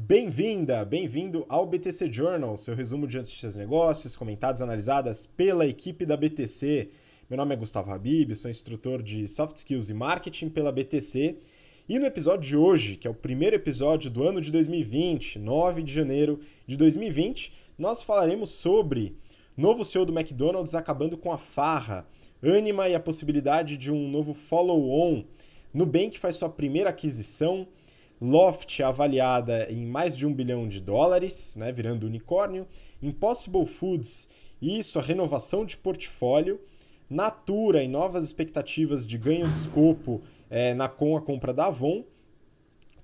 Bem-vinda, bem-vindo ao BTC Journal, seu resumo de notícias de negócios, comentadas e analisadas pela equipe da BTC. Meu nome é Gustavo Habib, sou instrutor de Soft Skills e Marketing pela BTC. E no episódio de hoje, que é o primeiro episódio do ano de 2020, 9 de janeiro de 2020, nós falaremos sobre novo CEO do McDonald's acabando com a farra, Anima e a possibilidade de um novo follow-on, Nubank faz sua primeira aquisição, Loft avaliada em mais de $1 bilhão, né, virando unicórnio, Impossible Foods e sua renovação de portfólio, Natura e novas expectativas de ganho de escopo com a compra da Avon,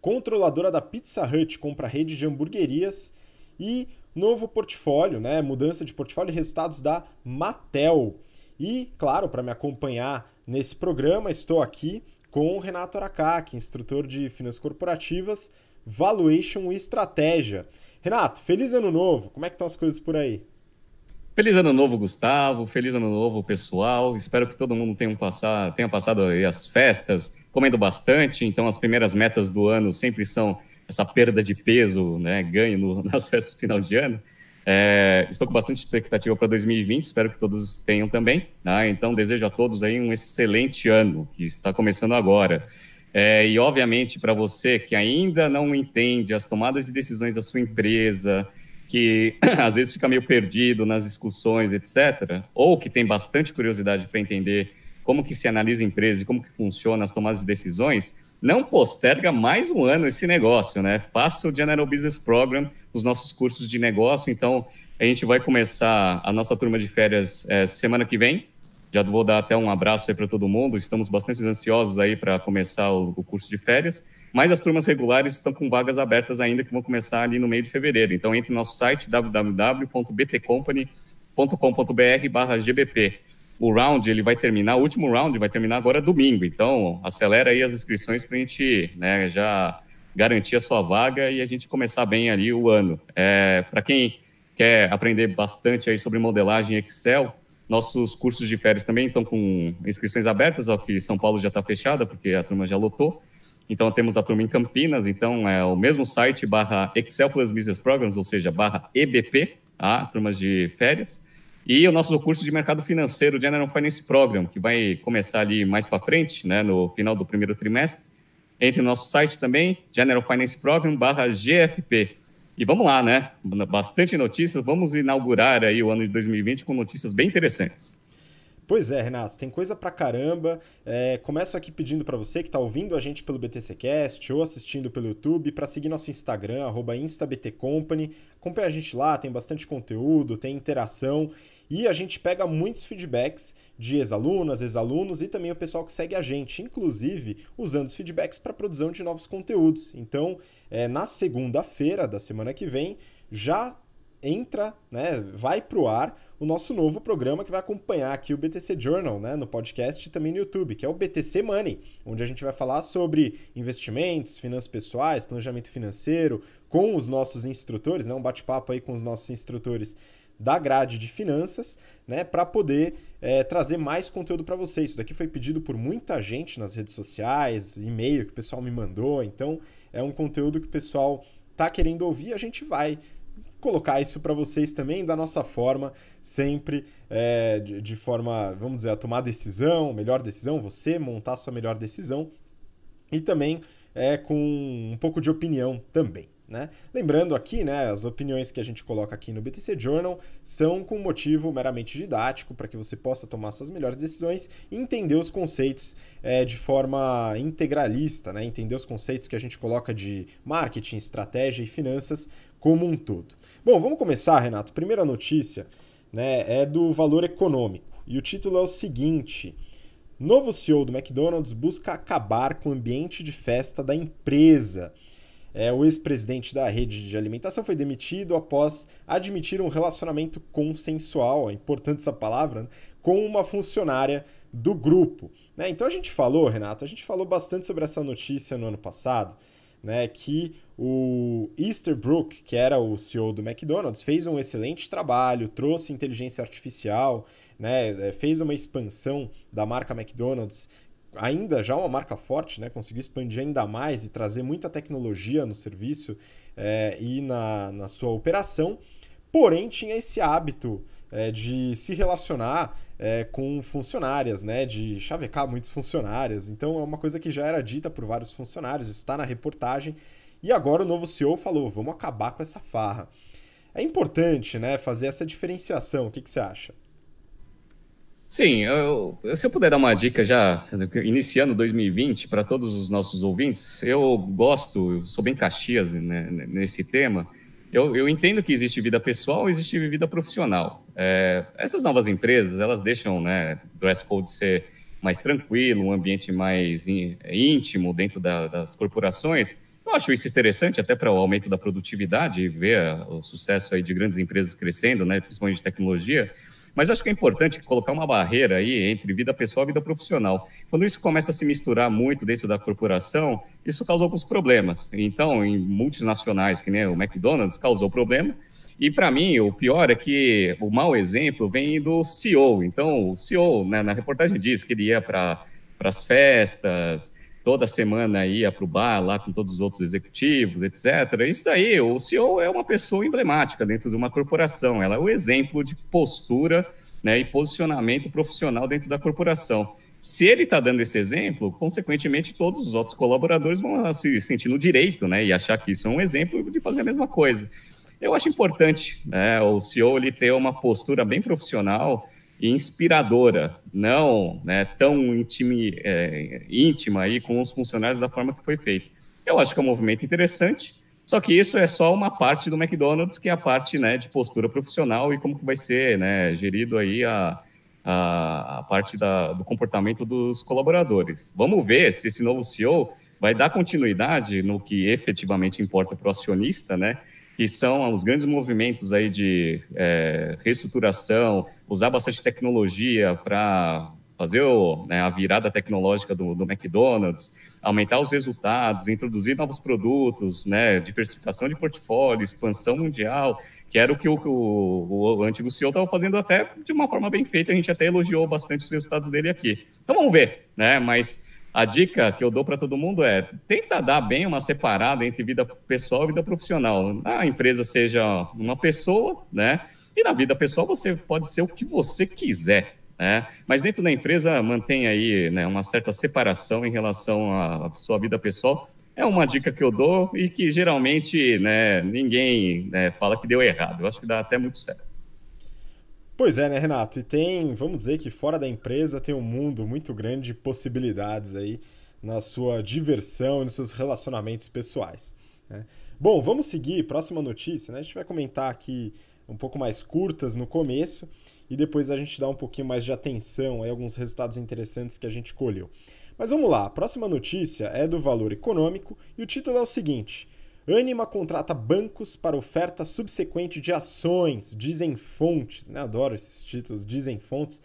controladora da Pizza Hut compra rede de hamburguerias e novo portfólio, né, mudança de portfólio e resultados da Mattel. E, claro, para me acompanhar nesse programa, estou aqui com o Renato Aracaki, instrutor de Finanças Corporativas, Valuation e Estratégia. Renato, feliz ano novo! Como é que estão as coisas por aí? Feliz ano novo, Gustavo. Feliz ano novo, pessoal. Espero que todo mundo tenha passado aí as festas comendo bastante. Então, as primeiras metas do ano sempre são essa perda de peso, né, ganho nas festas de final de ano. Estou com bastante expectativa para 2020, espero que todos tenham também, tá? Então desejo a todos aí um excelente ano, que está começando agora. E obviamente para você que ainda não entende as tomadas de decisões da sua empresa, que às vezes fica meio perdido nas discussões, etc., ou que tem bastante curiosidade para entender como que se analisa a empresa e como que funciona as tomadas de decisões, não posterga mais um ano esse negócio, né? Faça o General Business Program, os nossos cursos de negócio. Então, a gente vai começar a nossa turma de férias semana que vem. Já vou dar até um abraço aí para todo mundo. Estamos bastante ansiosos aí para começar o curso de férias. Mas as turmas regulares estão com vagas abertas ainda, que vão começar ali no meio de fevereiro. Então, entre no nosso site www.btcompany.com.br/gbp. O round, o último round vai terminar agora domingo, então acelera aí as inscrições para a gente, né, já garantir a sua vaga e a gente começar bem ali o ano. Para quem quer aprender bastante aí sobre modelagem Excel, nossos cursos de férias também estão com inscrições abertas, ó, que São Paulo já está fechada, porque a turma já lotou. Então, temos a turma em Campinas, então é o mesmo site, /Excel Plus Business Programs, ou seja, /EBP, turmas de férias. E o nosso curso de mercado financeiro, General Finance Program, que vai começar ali mais para frente, né, no final do primeiro trimestre. Entre no nosso site também, General Finance Program /GFP. E vamos lá, né? Bastante notícias. Vamos inaugurar aí o ano de 2020 com notícias bem interessantes. Pois é, Renato, tem coisa pra caramba. Começo aqui pedindo para você que está ouvindo a gente pelo BTCcast ou assistindo pelo YouTube para seguir nosso Instagram, @instabtcompany. Acompanha a gente lá, tem bastante conteúdo, tem interação e a gente pega muitos feedbacks de ex-alunas, ex-alunos e também o pessoal que segue a gente, inclusive usando os feedbacks para produção de novos conteúdos. Então, na segunda-feira da semana que vem, já entra, né, vai para o ar o nosso novo programa que vai acompanhar aqui o BTC Journal, né, no podcast e também no YouTube, que é o BTC Money, onde a gente vai falar sobre investimentos, finanças pessoais, planejamento financeiro, com os nossos instrutores, né, um bate-papo aí com os nossos instrutores da grade de finanças, né, para poder trazer mais conteúdo para vocês. Isso daqui foi pedido por muita gente nas redes sociais, e-mail que o pessoal me mandou, então é um conteúdo que o pessoal tá querendo ouvir, a gente vai colocar isso para vocês também da nossa forma, sempre de forma, vamos dizer, a tomar decisão, melhor decisão, você montar a sua melhor decisão e também com um pouco de opinião também, né? Lembrando aqui, né, as opiniões que a gente coloca aqui no BTC Journal são com motivo meramente didático para que você possa tomar suas melhores decisões e entender os conceitos de forma integralista, né? Entender os conceitos que a gente coloca de marketing, estratégia e finanças como um todo. Bom, vamos começar, Renato. Primeira notícia, né, é do Valor Econômico e o título é o seguinte: novo CEO do McDonald's busca acabar com o ambiente de festa da empresa. O ex-presidente da rede de alimentação foi demitido após admitir um relacionamento consensual, é importante essa palavra, né, com uma funcionária do grupo. Né? Então a gente falou, Renato, bastante sobre essa notícia no ano passado, né, que o Easterbrook, que era o CEO do McDonald's, fez um excelente trabalho, trouxe inteligência artificial, né, fez uma expansão da marca McDonald's ainda já uma marca forte, né? Conseguiu expandir ainda mais e trazer muita tecnologia no serviço e na sua operação, porém tinha esse hábito de se relacionar com funcionárias, né? De chavecar muitos funcionários. Então é uma coisa que já era dita por vários funcionários, isso está na reportagem, e agora o novo CEO falou, vamos acabar com essa farra. É importante, né, fazer essa diferenciação, o que você acha? Sim, se eu puder dar uma dica já, iniciando 2020, para todos os nossos ouvintes, eu sou bem Caxias, né, nesse tema, eu entendo que existe vida pessoal e existe vida profissional. Essas novas empresas, elas deixam, né, o dress code ser mais tranquilo, um ambiente mais íntimo dentro das corporações. Eu acho isso interessante até para o aumento da produtividade e ver o sucesso aí de grandes empresas crescendo, né, principalmente de tecnologia. Mas acho que é importante colocar uma barreira aí entre vida pessoal e vida profissional. Quando isso começa a se misturar muito dentro da corporação, isso causa alguns problemas. Então, em multinacionais, que nem o McDonald's, causou problema. E, para mim, o pior é que o mau exemplo vem do CEO. Então, o CEO, né, na reportagem diz que ele ia para as festas, toda semana ia para o bar lá com todos os outros executivos, etc. Isso daí, o CEO é uma pessoa emblemática dentro de uma corporação. Ela é o exemplo de postura, né, e posicionamento profissional dentro da corporação. Se ele está dando esse exemplo, consequentemente, todos os outros colaboradores vão se sentir no direito, né, e achar que isso é um exemplo de fazer a mesma coisa. Eu acho importante, né, o CEO ele ter uma postura bem profissional e inspiradora, não, né, tão íntima aí com os funcionários da forma que foi feito. Eu acho que é um movimento interessante, só que isso é só uma parte do McDonald's, que é a parte, né, de postura profissional e como que vai ser, né, gerido aí a parte do comportamento dos colaboradores. Vamos ver se esse novo CEO vai dar continuidade no que efetivamente importa para o acionista, né, que são os grandes movimentos aí de reestruturação, usar bastante tecnologia para fazer a virada tecnológica do McDonald's, aumentar os resultados, introduzir novos produtos, né, diversificação de portfólio, expansão mundial, que era o que o antigo CEO estava fazendo até de uma forma bem feita, a gente até elogiou bastante os resultados dele aqui. Então vamos ver, né, mas a dica que eu dou para todo mundo é tenta dar bem uma separada entre vida pessoal e vida profissional. A empresa seja uma pessoa, né? E na vida pessoal você pode ser o que você quiser, né? Mas dentro da empresa mantém aí, né, uma certa separação em relação à sua vida pessoal. É uma dica que eu dou e que geralmente, né, ninguém, né, fala que deu errado. Eu acho que dá até muito certo. Pois é, né, Renato? E tem, vamos dizer que fora da empresa tem um mundo muito grande de possibilidades aí na sua diversão e nos seus relacionamentos pessoais, né? Bom, vamos seguir. Próxima notícia, né? A gente vai comentar aqui um pouco mais curtas no começo e depois a gente dá um pouquinho mais de atenção a alguns resultados interessantes que a gente colheu. Mas vamos lá, a próxima notícia é do Valor Econômico e o título é o seguinte: Ânima contrata bancos para oferta subsequente de ações, dizem fontes, né? Adoro esses títulos, dizem fontes.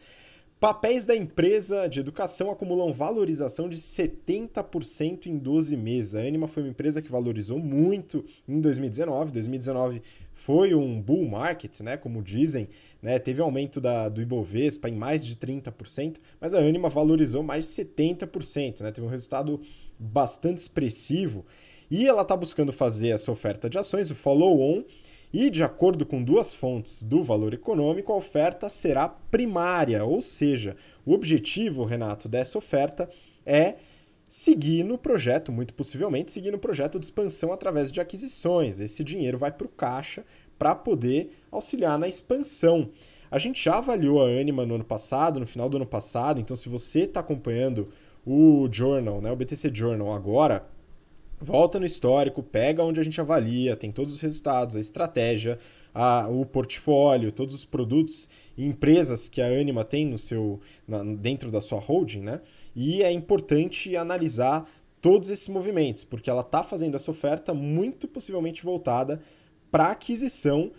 Papéis da empresa de educação acumulam valorização de 70% em 12 meses. A Ânima foi uma empresa que valorizou muito em 2019. 2019 foi um bull market, né? Como dizem, né? Teve aumento do Ibovespa em mais de 30%, mas a Ânima valorizou mais de 70%, né? Teve um resultado bastante expressivo. E ela está buscando fazer essa oferta de ações, o follow-on, e de acordo com duas fontes do Valor Econômico, a oferta será primária, ou seja, o objetivo, Renato, dessa oferta é seguir no projeto, muito possivelmente seguir no projeto de expansão através de aquisições. Esse dinheiro vai para o caixa para poder auxiliar na expansão. A gente já avaliou a Ânima no ano passado, no final do ano passado, então se você está acompanhando o Journal, né, o BTC Journal agora, volta no histórico, pega onde a gente avalia, tem todos os resultados, a estratégia, o portfólio, todos os produtos e empresas que a Ânima tem dentro da sua holding, né? E é importante analisar todos esses movimentos, porque ela está fazendo essa oferta muito possivelmente voltada para aquisição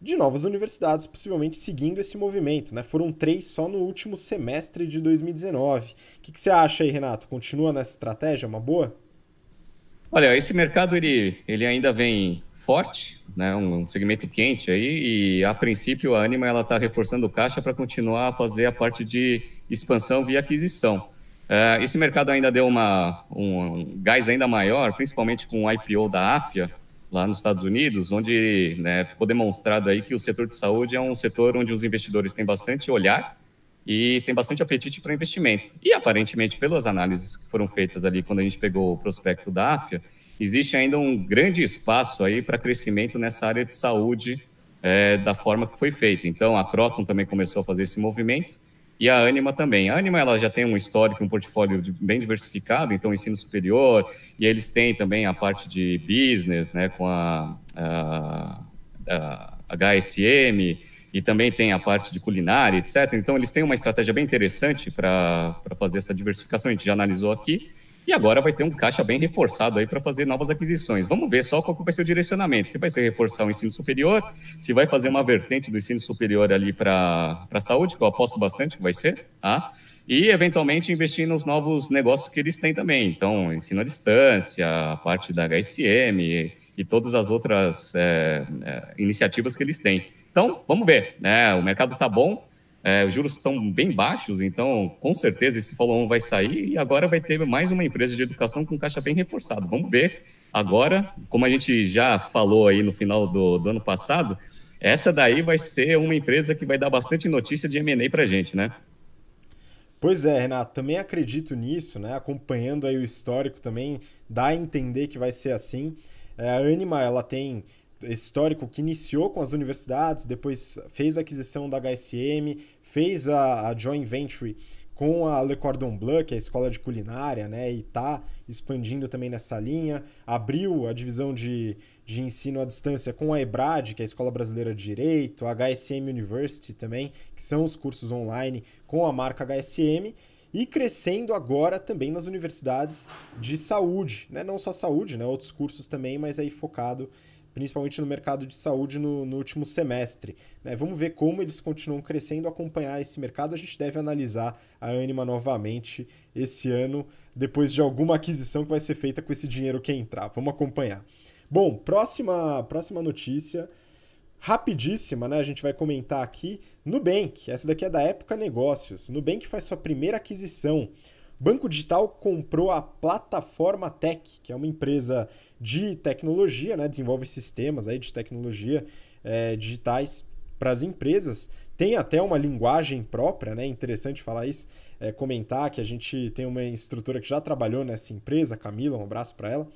de novas universidades, possivelmente seguindo esse movimento, né? Foram 3 só no último semestre de 2019. O que você acha aí, Renato? Continua nessa estratégia? Uma boa? Olha, esse mercado ele ainda vem forte, né? Um segmento quente aí, e a princípio a Anima está reforçando o caixa para continuar a fazer a parte de expansão via aquisição. Esse mercado ainda deu um gás ainda maior, principalmente com o IPO da Afya, lá nos Estados Unidos, onde, né, ficou demonstrado aí que o setor de saúde é um setor onde os investidores têm bastante olhar e tem bastante apetite para investimento. E, aparentemente, pelas análises que foram feitas ali quando a gente pegou o prospecto da Afya, existe ainda um grande espaço aí para crescimento nessa área de saúde, da forma que foi feita. Então, a Croton também começou a fazer esse movimento, e a Ânima também. A Ânima, ela já tem um histórico, um portfólio bem diversificado, então ensino superior, e eles têm também a parte de business, né, com a HSM, e também tem a parte de culinária, etc. Então, eles têm uma estratégia bem interessante para fazer essa diversificação, a gente já analisou aqui, e agora vai ter um caixa bem reforçado aí para fazer novas aquisições. Vamos ver só qual vai ser o direcionamento. Se vai ser reforçar o ensino superior, se vai fazer uma vertente do ensino superior ali para a saúde, que eu aposto bastante que vai ser, tá? E, eventualmente, investir nos novos negócios que eles têm também. Então, ensino à distância, a parte da HSM e todas as outras iniciativas que eles têm. Então, vamos ver, né? O mercado está bom, os juros estão bem baixos, então, com certeza, esse follow-on vai sair e agora vai ter mais uma empresa de educação com caixa bem reforçado. Vamos ver agora, como a gente já falou aí no final do ano passado, essa daí vai ser uma empresa que vai dar bastante notícia de M&A para a gente, né? Pois é, Renato, também acredito nisso, né? Acompanhando aí o histórico também, dá a entender que vai ser assim. A Ânima, ela tem esse histórico que iniciou com as universidades, depois fez a aquisição da HSM, fez a joint venture com a Le Cordon Bleu, que é a escola de culinária, né? E está expandindo também nessa linha. Abriu a divisão de ensino à distância com a EBRAD, que é a Escola Brasileira de Direito, a HSM University também, que são os cursos online com a marca HSM. E crescendo agora também nas universidades de saúde, né? Não só saúde, né? Outros cursos também, mas aí focado principalmente no mercado de saúde no último semestre, né? Vamos ver como eles continuam crescendo, acompanhar esse mercado. A gente deve analisar a Ânima novamente esse ano, depois de alguma aquisição que vai ser feita com esse dinheiro que entrar. Vamos acompanhar. Bom, próxima notícia, rapidíssima, né? A gente vai comentar aqui. Nubank, essa daqui é da Época Negócios. Nubank faz sua primeira aquisição. Banco Digital comprou a Plataforma Tech, que é uma empresa de tecnologia, né? Desenvolve sistemas aí de tecnologia digitais para as empresas. Tem até uma linguagem própria, né? Interessante falar isso, comentar que a gente tem uma instrutora que já trabalhou nessa empresa, Camila, um abraço para ela.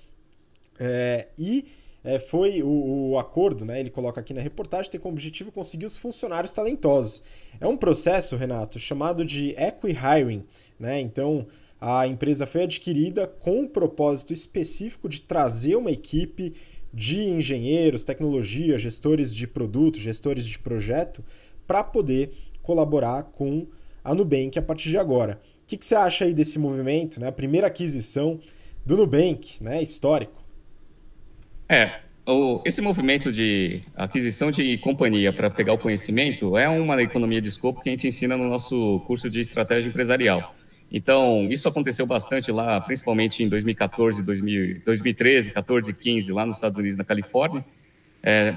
Foi o acordo, né? Ele coloca aqui na reportagem, tem como objetivo conseguir os funcionários talentosos. É um processo, Renato, chamado de Equi-Hiring, né? Então, a empresa foi adquirida com um propósito específico de trazer uma equipe de engenheiros, tecnologia, gestores de produto, gestores de projeto, para poder colaborar com a Nubank a partir de agora. O que você acha aí desse movimento, né? A primeira aquisição do Nubank, né? Histórico. Esse movimento de aquisição de companhia para pegar o conhecimento é uma economia de escopo que a gente ensina no nosso curso de estratégia empresarial. Então, isso aconteceu bastante lá, principalmente em 2014, 2013, 14 e 15, lá nos Estados Unidos, na Califórnia.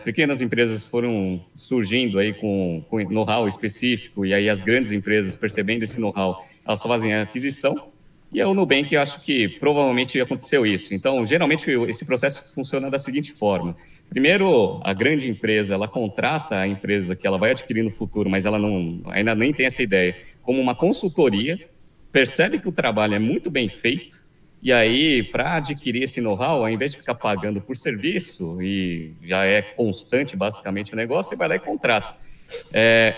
Pequenas empresas foram surgindo aí com know-how específico, e aí as grandes empresas, percebendo esse know-how, elas só fazem a aquisição. E o Nubank, eu acho que provavelmente aconteceu isso. Então, geralmente, esse processo funciona da seguinte forma. Primeiro, a grande empresa, ela contrata a empresa que ela vai adquirir no futuro, mas ela ainda nem tem essa ideia, como uma consultoria, percebe que o trabalho é muito bem feito, e aí, para adquirir esse know-how, ao invés de ficar pagando por serviço, e já é constante, basicamente, o negócio, você vai lá e contrata.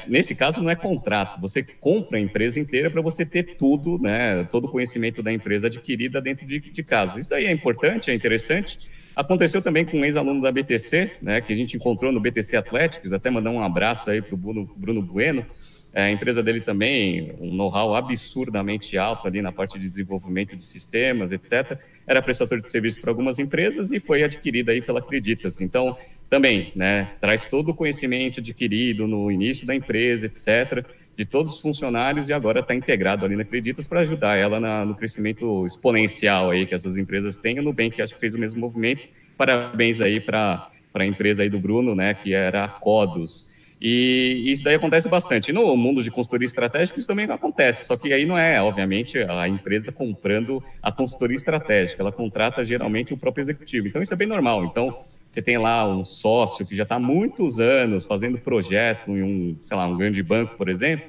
Nesse caso, não é contrato, você compra a empresa inteira para você ter tudo, né, todo o conhecimento da empresa adquirida dentro de casa. Isso daí é importante, é interessante. Aconteceu também com um ex-aluno da BTC, né, que a gente encontrou no BTC Athletics, até mandar um abraço aí para o Bruno Bueno. A empresa dele também, um know-how absurdamente alto ali na parte de desenvolvimento de sistemas, etc. Era prestador de serviço para algumas empresas e foi adquirida aí pela Creditas. Então, também, né, traz todo o conhecimento adquirido no início da empresa, etc., de todos os funcionários, e agora está integrado ali na Creditas para ajudar ela no crescimento exponencial aí que essas empresas têm. O Nubank, acho que fez o mesmo movimento. Parabéns aí para a empresa aí do Bruno, né, que era a Codos. E isso daí acontece bastante. No mundo de consultoria estratégica, isso também não acontece, só que aí não é, obviamente, a empresa comprando a consultoria estratégica, ela contrata geralmente o próprio executivo. Então, isso é bem normal. Então, você tem lá um sócio que já está há muitos anos fazendo projeto em sei lá, um grande banco, por exemplo,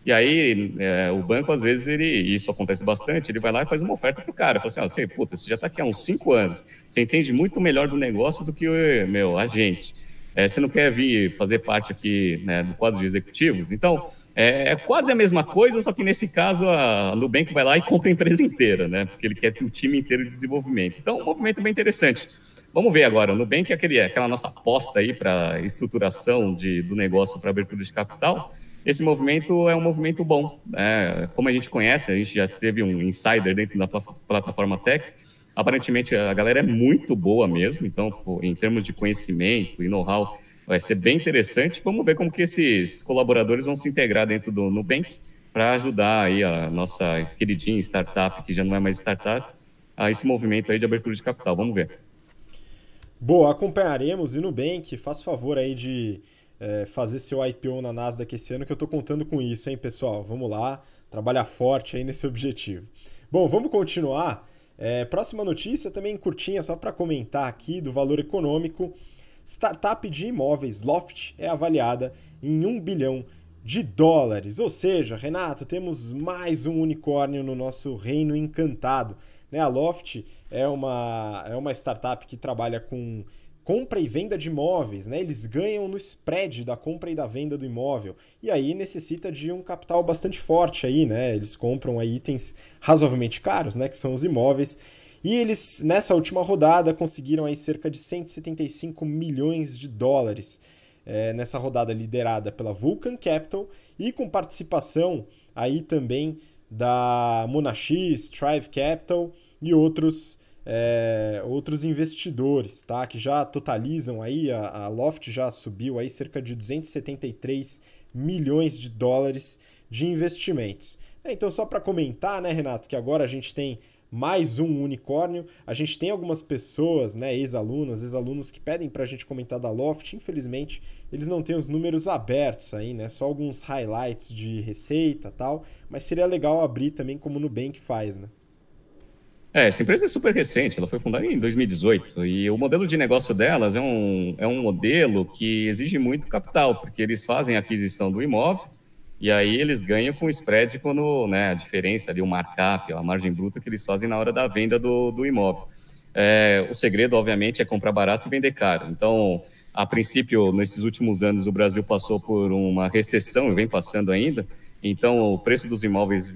e aí o banco, às vezes, isso acontece bastante, ele vai lá e faz uma oferta para o cara, fala assim, você já está aqui há uns 5 anos, você entende muito melhor do negócio do que a gente. Você não quer vir fazer parte aqui, né, do quadro de executivos? Então, é quase a mesma coisa, só que nesse caso a Nubank vai lá e compra a empresa inteira, né? Porque ele quer ter o time inteiro de desenvolvimento. Então, um movimento bem interessante. Vamos ver agora, o Nubank é aquela nossa aposta aí para estruturação do negócio para abertura de capital. Esse movimento é um movimento bom, né? Como a gente conhece, a gente já teve um insider dentro da plataforma Tech. Aparentemente, a galera é muito boa mesmo, então, em termos de conhecimento e know-how, vai ser bem interessante. Vamos ver como que esses colaboradores vão se integrar dentro do Nubank para ajudar aí a nossa queridinha startup, que já não é mais startup, a esse movimento aí de abertura de capital. Vamos ver. Boa, acompanharemos. E Nubank, faça favor aí de fazer seu IPO na Nasdaq esse ano, que eu estou contando com isso, hein, pessoal? Vamos lá, trabalhar forte aí nesse objetivo. Bom, vamos continuar. Próxima notícia, também curtinha, só para comentar aqui do valor econômico. Startup de imóveis Loft é avaliada em $1 bilhão. Ou seja, Renato, temos mais um unicórnio no nosso reino encantado. A Loft é uma startup que trabalha com compra e venda de imóveis, né? Eles ganham no spread da compra e da venda do imóvel. E aí necessita de um capital bastante forte aí, né? Eles compram aí itens razoavelmente caros, né? Que são os imóveis. E eles, nessa última rodada, conseguiram aí cerca de $175 milhões. Nessa rodada liderada pela Vulcan Capital e com participação aí também da Monax, Thrive Capital e outros investidores, tá? Que já totalizam aí, a Loft já subiu aí cerca de $273 milhões de investimentos. Então, só para comentar, né, Renato, que agora a gente tem mais um unicórnio. A gente tem algumas pessoas, né, ex-alunos que pedem para a gente comentar da Loft. Infelizmente, eles não têm os números abertos aí, né? Só alguns highlights de receita e tal. Mas seria legal abrir também como o Nubank faz, né? Essa empresa é super recente, ela foi fundada em 2018 e o modelo de negócio delas é um modelo que exige muito capital, porque eles fazem a aquisição do imóvel e aí eles ganham com o spread quando, né, a diferença ali, o markup, a margem bruta que eles fazem na hora da venda do imóvel. O segredo, obviamente, é comprar barato e vender caro. Então, a princípio, nesses últimos anos, o Brasil passou por uma recessão e vem passando ainda. Então, o preço dos imóveis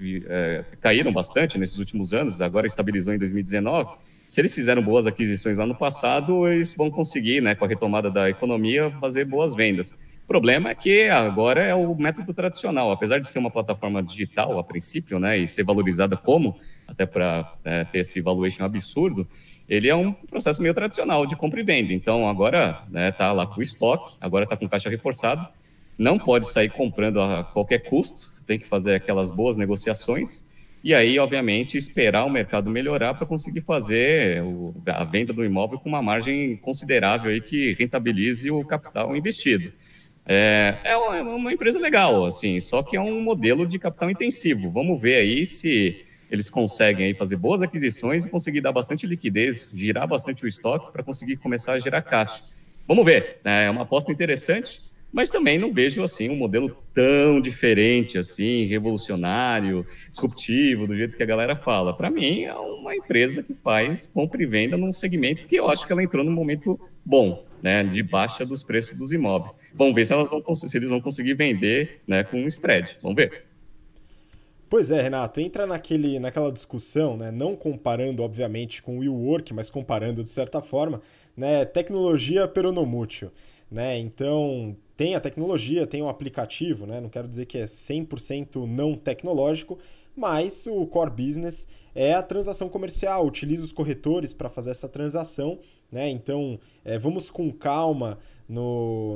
caíram bastante nesses últimos anos, agora estabilizou em 2019. Se eles fizeram boas aquisições lá no passado, eles vão conseguir, né, com a retomada da economia, fazer boas vendas. O problema é que agora é o método tradicional, apesar de ser uma plataforma digital a princípio, né, e ser valorizada como, até para ter esse valuation absurdo, ele é um processo meio tradicional de compra e venda. Então, agora está lá com o estoque, agora está com caixa reforçado, não pode sair comprando a qualquer custo, tem que fazer aquelas boas negociações e aí, obviamente, esperar o mercado melhorar para conseguir fazer a venda do imóvel com uma margem considerável aí que rentabilize o capital investido. É uma empresa legal, assim, só que é um modelo de capital intensivo. Vamos ver aí se eles conseguem aí fazer boas aquisições e conseguir dar bastante liquidez, girar bastante o estoque para conseguir começar a gerar caixa. Vamos ver, é uma aposta interessante, mas também não vejo assim um modelo tão diferente, assim, revolucionário, disruptivo, do jeito que a galera fala. Para mim, é uma empresa que faz compra e venda num segmento que eu acho que ela entrou num momento bom, né, de baixa dos preços dos imóveis. Vamos ver se eles vão conseguir vender, né, com um spread. Vamos ver. Pois é, Renato, entra naquela discussão, né, não comparando, obviamente, com o WeWork, mas comparando de certa forma, né, tecnologia peronomútil. Né? Então, tem a tecnologia, tem o aplicativo, né? Não quero dizer que é 100% não tecnológico, mas o core business é a transação comercial, utiliza os corretores para fazer essa transação, né? Então, vamos com calma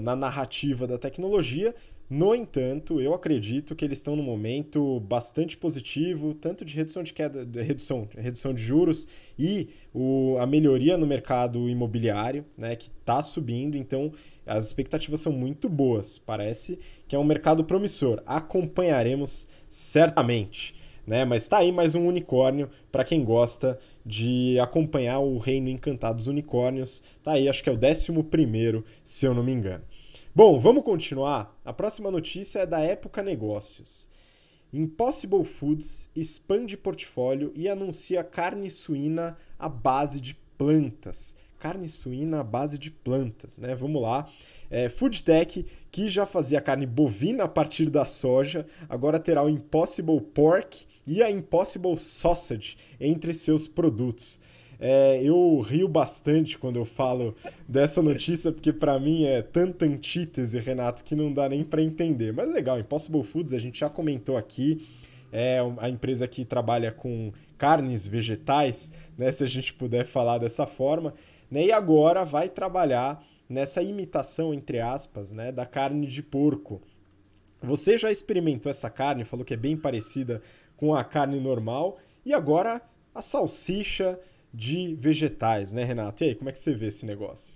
na narrativa da tecnologia, No entanto, eu acredito que eles estão num momento bastante positivo, tanto de redução de queda, redução de juros e a melhoria no mercado imobiliário, né, que está subindo. Então, as expectativas são muito boas. Parece que é um mercado promissor. Acompanharemos certamente, né? Mas está aí mais um unicórnio para quem gosta de acompanhar o reino encantado dos unicórnios. Tá aí, acho que é o 11º, se eu não me engano. Bom, vamos continuar? A próxima notícia é da Época Negócios. Impossible Foods expande portfólio e anuncia carne suína à base de plantas. Carne suína à base de plantas, né? Vamos lá. Foodtech, que já fazia carne bovina a partir da soja, agora terá o Impossible Pork e a Impossible Sausage entre seus produtos. Eu rio bastante quando eu falo dessa notícia, porque para mim é tanta antítese, Renato, que não dá nem para entender. Mas legal, Impossible Foods, a gente já comentou aqui, é a empresa que trabalha com carnes vegetais, né, se a gente puder falar dessa forma, né, e agora vai trabalhar nessa imitação, entre aspas, né, da carne de porco. Você já experimentou essa carne, falou que é bem parecida com a carne normal, e agora a salsicha de vegetais, né, Renato? E aí, como é que você vê esse negócio?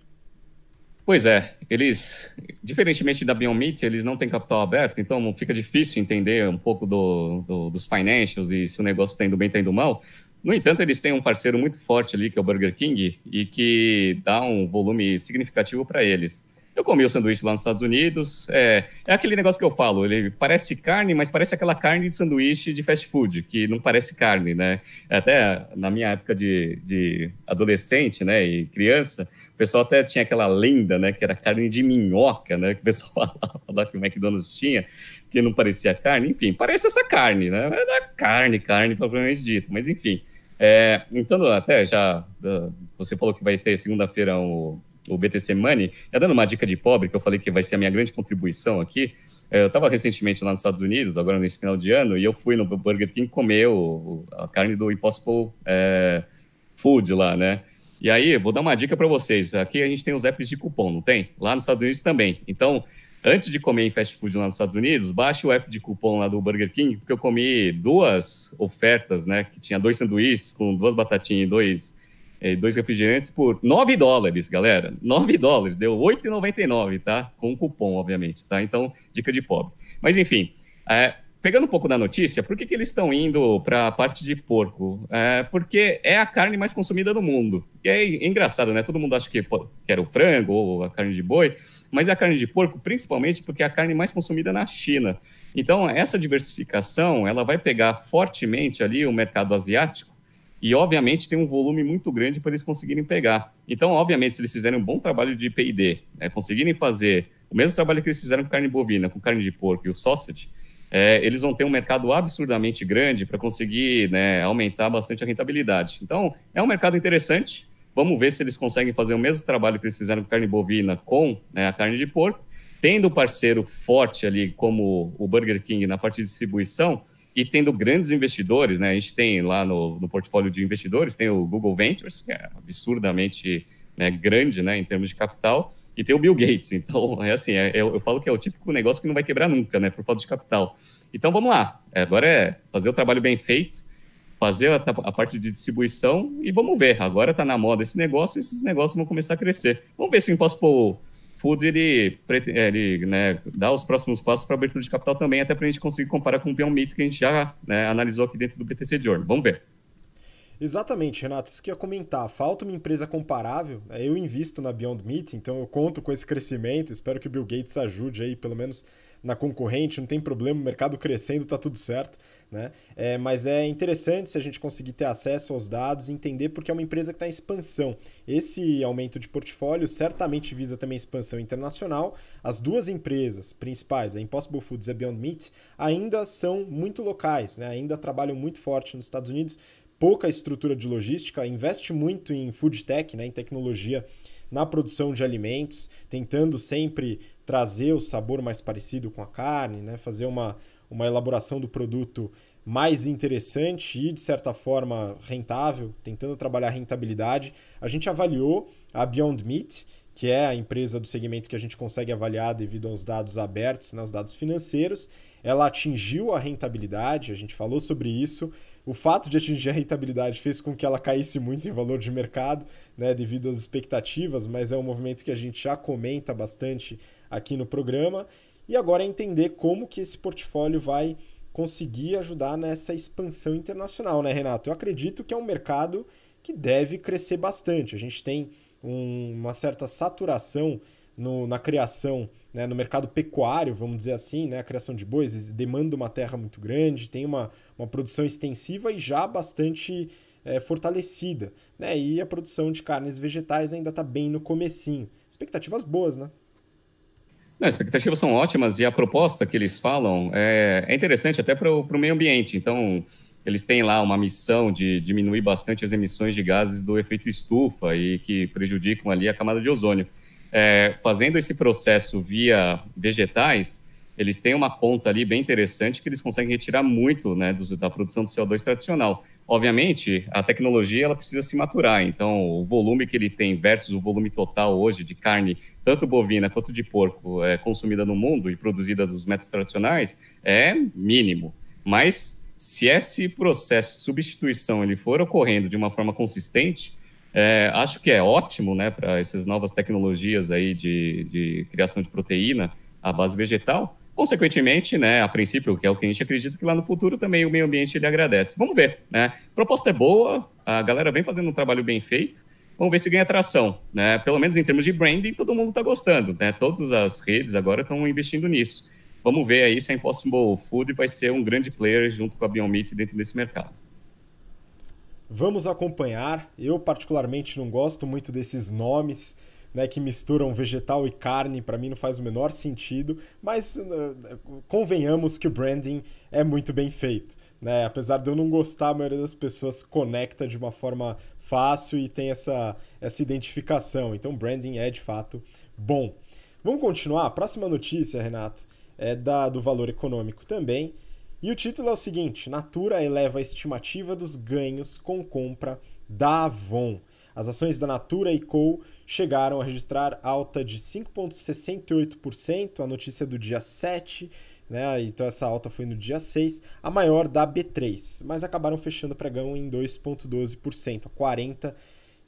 Pois é, eles, diferentemente da Beyond Meat, eles não têm capital aberto, então fica difícil entender um pouco dos financials e se o negócio está indo bem, está indo mal. No entanto, eles têm um parceiro muito forte ali, que é o Burger King, e que dá um volume significativo para eles. Eu comi o sanduíche lá nos Estados Unidos, é aquele negócio que eu falo, ele parece carne, mas parece aquela carne de sanduíche de fast food, que não parece carne, né? Até na minha época de adolescente, né, e criança, o pessoal até tinha aquela lenda, né, que era carne de minhoca, né, que o pessoal falava lá que o McDonald's tinha, que não parecia carne, enfim, parece essa carne, né? Não é carne propriamente dito, mas enfim. Então, até já, você falou que vai ter segunda-feira o BTC Money, dando uma dica de pobre, que eu falei que vai ser a minha grande contribuição aqui. Eu estava recentemente lá nos Estados Unidos, agora nesse final de ano, e eu fui no Burger King comer a carne do Impossible Food lá, né? E aí, vou dar uma dica para vocês. Aqui a gente tem os apps de cupom, não tem? Lá nos Estados Unidos também. Então, antes de comer em fast food lá nos Estados Unidos, baixe o app de cupom lá do Burger King, porque eu comi 2 ofertas, né? Que tinha 2 sanduíches com 2 batatinhas e 2 refrigerantes por $9, galera. $9, deu R$8,99, tá? Com cupom, obviamente, tá? Então, dica de pobre. Mas, enfim, pegando um pouco da notícia, por que eles estão indo para a parte de porco? Porque é a carne mais consumida do mundo. E é engraçado, né? Todo mundo acha que era o frango ou a carne de boi, mas é a carne de porco, principalmente porque é a carne mais consumida na China. Então, essa diversificação, ela vai pegar fortemente ali o mercado asiático, e, obviamente, tem um volume muito grande para eles conseguirem pegar. Então, obviamente, se eles fizerem um bom trabalho de P&D, conseguirem fazer o mesmo trabalho que eles fizeram com carne bovina, com carne de porco e o sausage, eles vão ter um mercado absurdamente grande para conseguir, né, aumentar bastante a rentabilidade. Então, é um mercado interessante. Vamos ver se eles conseguem fazer o mesmo trabalho que eles fizeram com carne bovina com, né, a carne de porco, tendo parceiro forte ali como o Burger King na parte de distribuição, e tendo grandes investidores, né? A gente tem lá no portfólio de investidores, tem o Google Ventures, que é absurdamente, né, grande, né, em termos de capital, e tem o Bill Gates. Então, eu falo que é o típico negócio que não vai quebrar nunca, né, por falta de capital. Então, vamos lá. Agora é fazer o trabalho bem feito, fazer a parte de distribuição e vamos ver. Agora está na moda esse negócio e esses negócios vão começar a crescer. Vamos ver se o Impossible Foods ele né, dá os próximos passos para abertura de capital também, até para a gente conseguir comparar com o Beyond Meat que a gente já, né, analisou aqui dentro do BTC Journal. Vamos ver. Exatamente, Renato, isso que eu ia comentar. Falta uma empresa comparável. Eu invisto na Beyond Meat, então eu conto com esse crescimento. Espero que o Bill Gates ajude aí, pelo menos na concorrente. Não tem problema, o mercado crescendo, tá tudo certo, né? Mas é interessante se a gente conseguir ter acesso aos dados e entender porque é uma empresa que está em expansão. Esse aumento de portfólio certamente visa também expansão internacional. As duas empresas principais, a Impossible Foods e a Beyond Meat, ainda são muito locais, né? Ainda trabalham muito forte nos Estados Unidos, pouca estrutura de logística, investe muito em food tech, né, em tecnologia na produção de alimentos, tentando sempre trazer o sabor mais parecido com a carne, né, fazer uma elaboração do produto mais interessante e, de certa forma, rentável, tentando trabalhar a rentabilidade. A gente avaliou a Beyond Meat, que é a empresa do segmento que a gente consegue avaliar devido aos dados abertos, né, os dados financeiros. Ela atingiu a rentabilidade, a gente falou sobre isso. O fato de atingir a rentabilidade fez com que ela caísse muito em valor de mercado, né, devido às expectativas, mas é um movimento que a gente já comenta bastante aqui no programa. E agora é entender como que esse portfólio vai conseguir ajudar nessa expansão internacional, né, Renato? Eu acredito que é um mercado que deve crescer bastante. A gente tem uma certa saturação na criação, né, no mercado pecuário, vamos dizer assim, né, a criação de bois demanda uma terra muito grande, tem uma produção extensiva e já bastante fortalecida, né, e a produção de carnes vegetais ainda está bem no comecinho. Expectativas boas, né? Não, as expectativas são ótimas e a proposta que eles falam é interessante até para o meio ambiente. Então, eles têm lá uma missão de diminuir bastante as emissões de gases do efeito estufa e que prejudicam ali a camada de ozônio. Fazendo esse processo via vegetais, eles têm uma conta ali bem interessante que eles conseguem retirar muito, né, da produção do CO2 tradicional. Obviamente, a tecnologia ela precisa se maturar, então o volume que ele tem versus o volume total hoje de carne, tanto bovina quanto de porco, consumida no mundo e produzida dos métodos tradicionais, é mínimo. Mas se esse processo de substituição ele for ocorrendo de uma forma consistente, acho que é ótimo, né, para essas novas tecnologias aí de criação de proteína à base vegetal. Consequentemente, né, a princípio, que é o que a gente acredita que lá no futuro também o meio ambiente ele agradece. Vamos ver, né? A proposta é boa, a galera vem fazendo um trabalho bem feito. Vamos ver se ganha tração, né? Pelo menos em termos de branding, todo mundo está gostando, né? Todas as redes agora estão investindo nisso. Vamos ver aí se a Impossible Food vai ser um grande player junto com a Beyond Meat dentro desse mercado. Vamos acompanhar. Eu, particularmente, não gosto muito desses nomes, né, que misturam vegetal e carne. Para mim não faz o menor sentido, mas convenhamos que o branding é muito bem feito, né? Apesar de eu não gostar, a maioria das pessoas conecta de uma forma fácil e tem essa identificação. Então, branding é, de fato, bom. Vamos continuar? A próxima notícia, Renato, é do valor econômico também. E o título é o seguinte: Natura eleva a estimativa dos ganhos com compra da Avon. As ações da Natura &Co chegaram a registrar alta de 5,68%, a notícia do dia 7, né? Então essa alta foi no dia 6, a maior da B3, mas acabaram fechando o pregão em 2,12%, a R$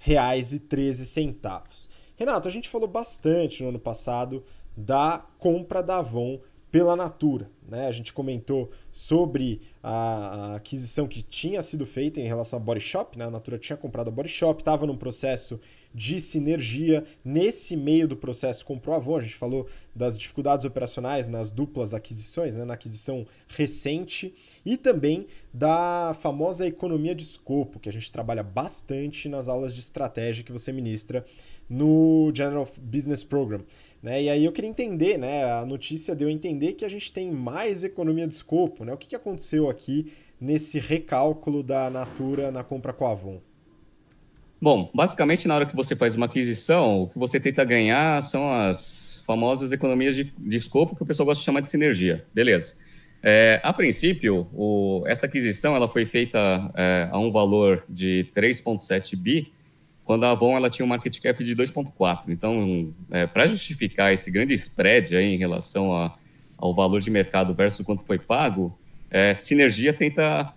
40,13. Renato, a gente falou bastante no ano passado da compra da Avon pela Natura, né? A gente comentou sobre a aquisição que tinha sido feita em relação à Body Shop, né? A Natura tinha comprado a Body Shop, estava num processo de sinergia. Nesse meio do processo comprou a Avon. A gente falou das dificuldades operacionais nas duplas aquisições, né? Na aquisição recente, e também da famosa economia de escopo, que a gente trabalha bastante nas aulas de estratégia que você ministra no General Business Program, né? E aí eu queria entender, né? A notícia deu a entender que a gente tem mais economia de escopo, né? O que aconteceu aqui nesse recálculo da Natura na compra com a Avon? Bom, basicamente na hora que você faz uma aquisição, o que você tenta ganhar são as famosas economias de escopo, que o pessoal gosta de chamar de sinergia. Beleza. A princípio, essa aquisição ela foi feita a um valor de 3,7 bi, quando a Avon ela tinha um market cap de 2,4. Então, para justificar esse grande spread aí em relação ao valor de mercado versus quanto foi pago, sinergia tenta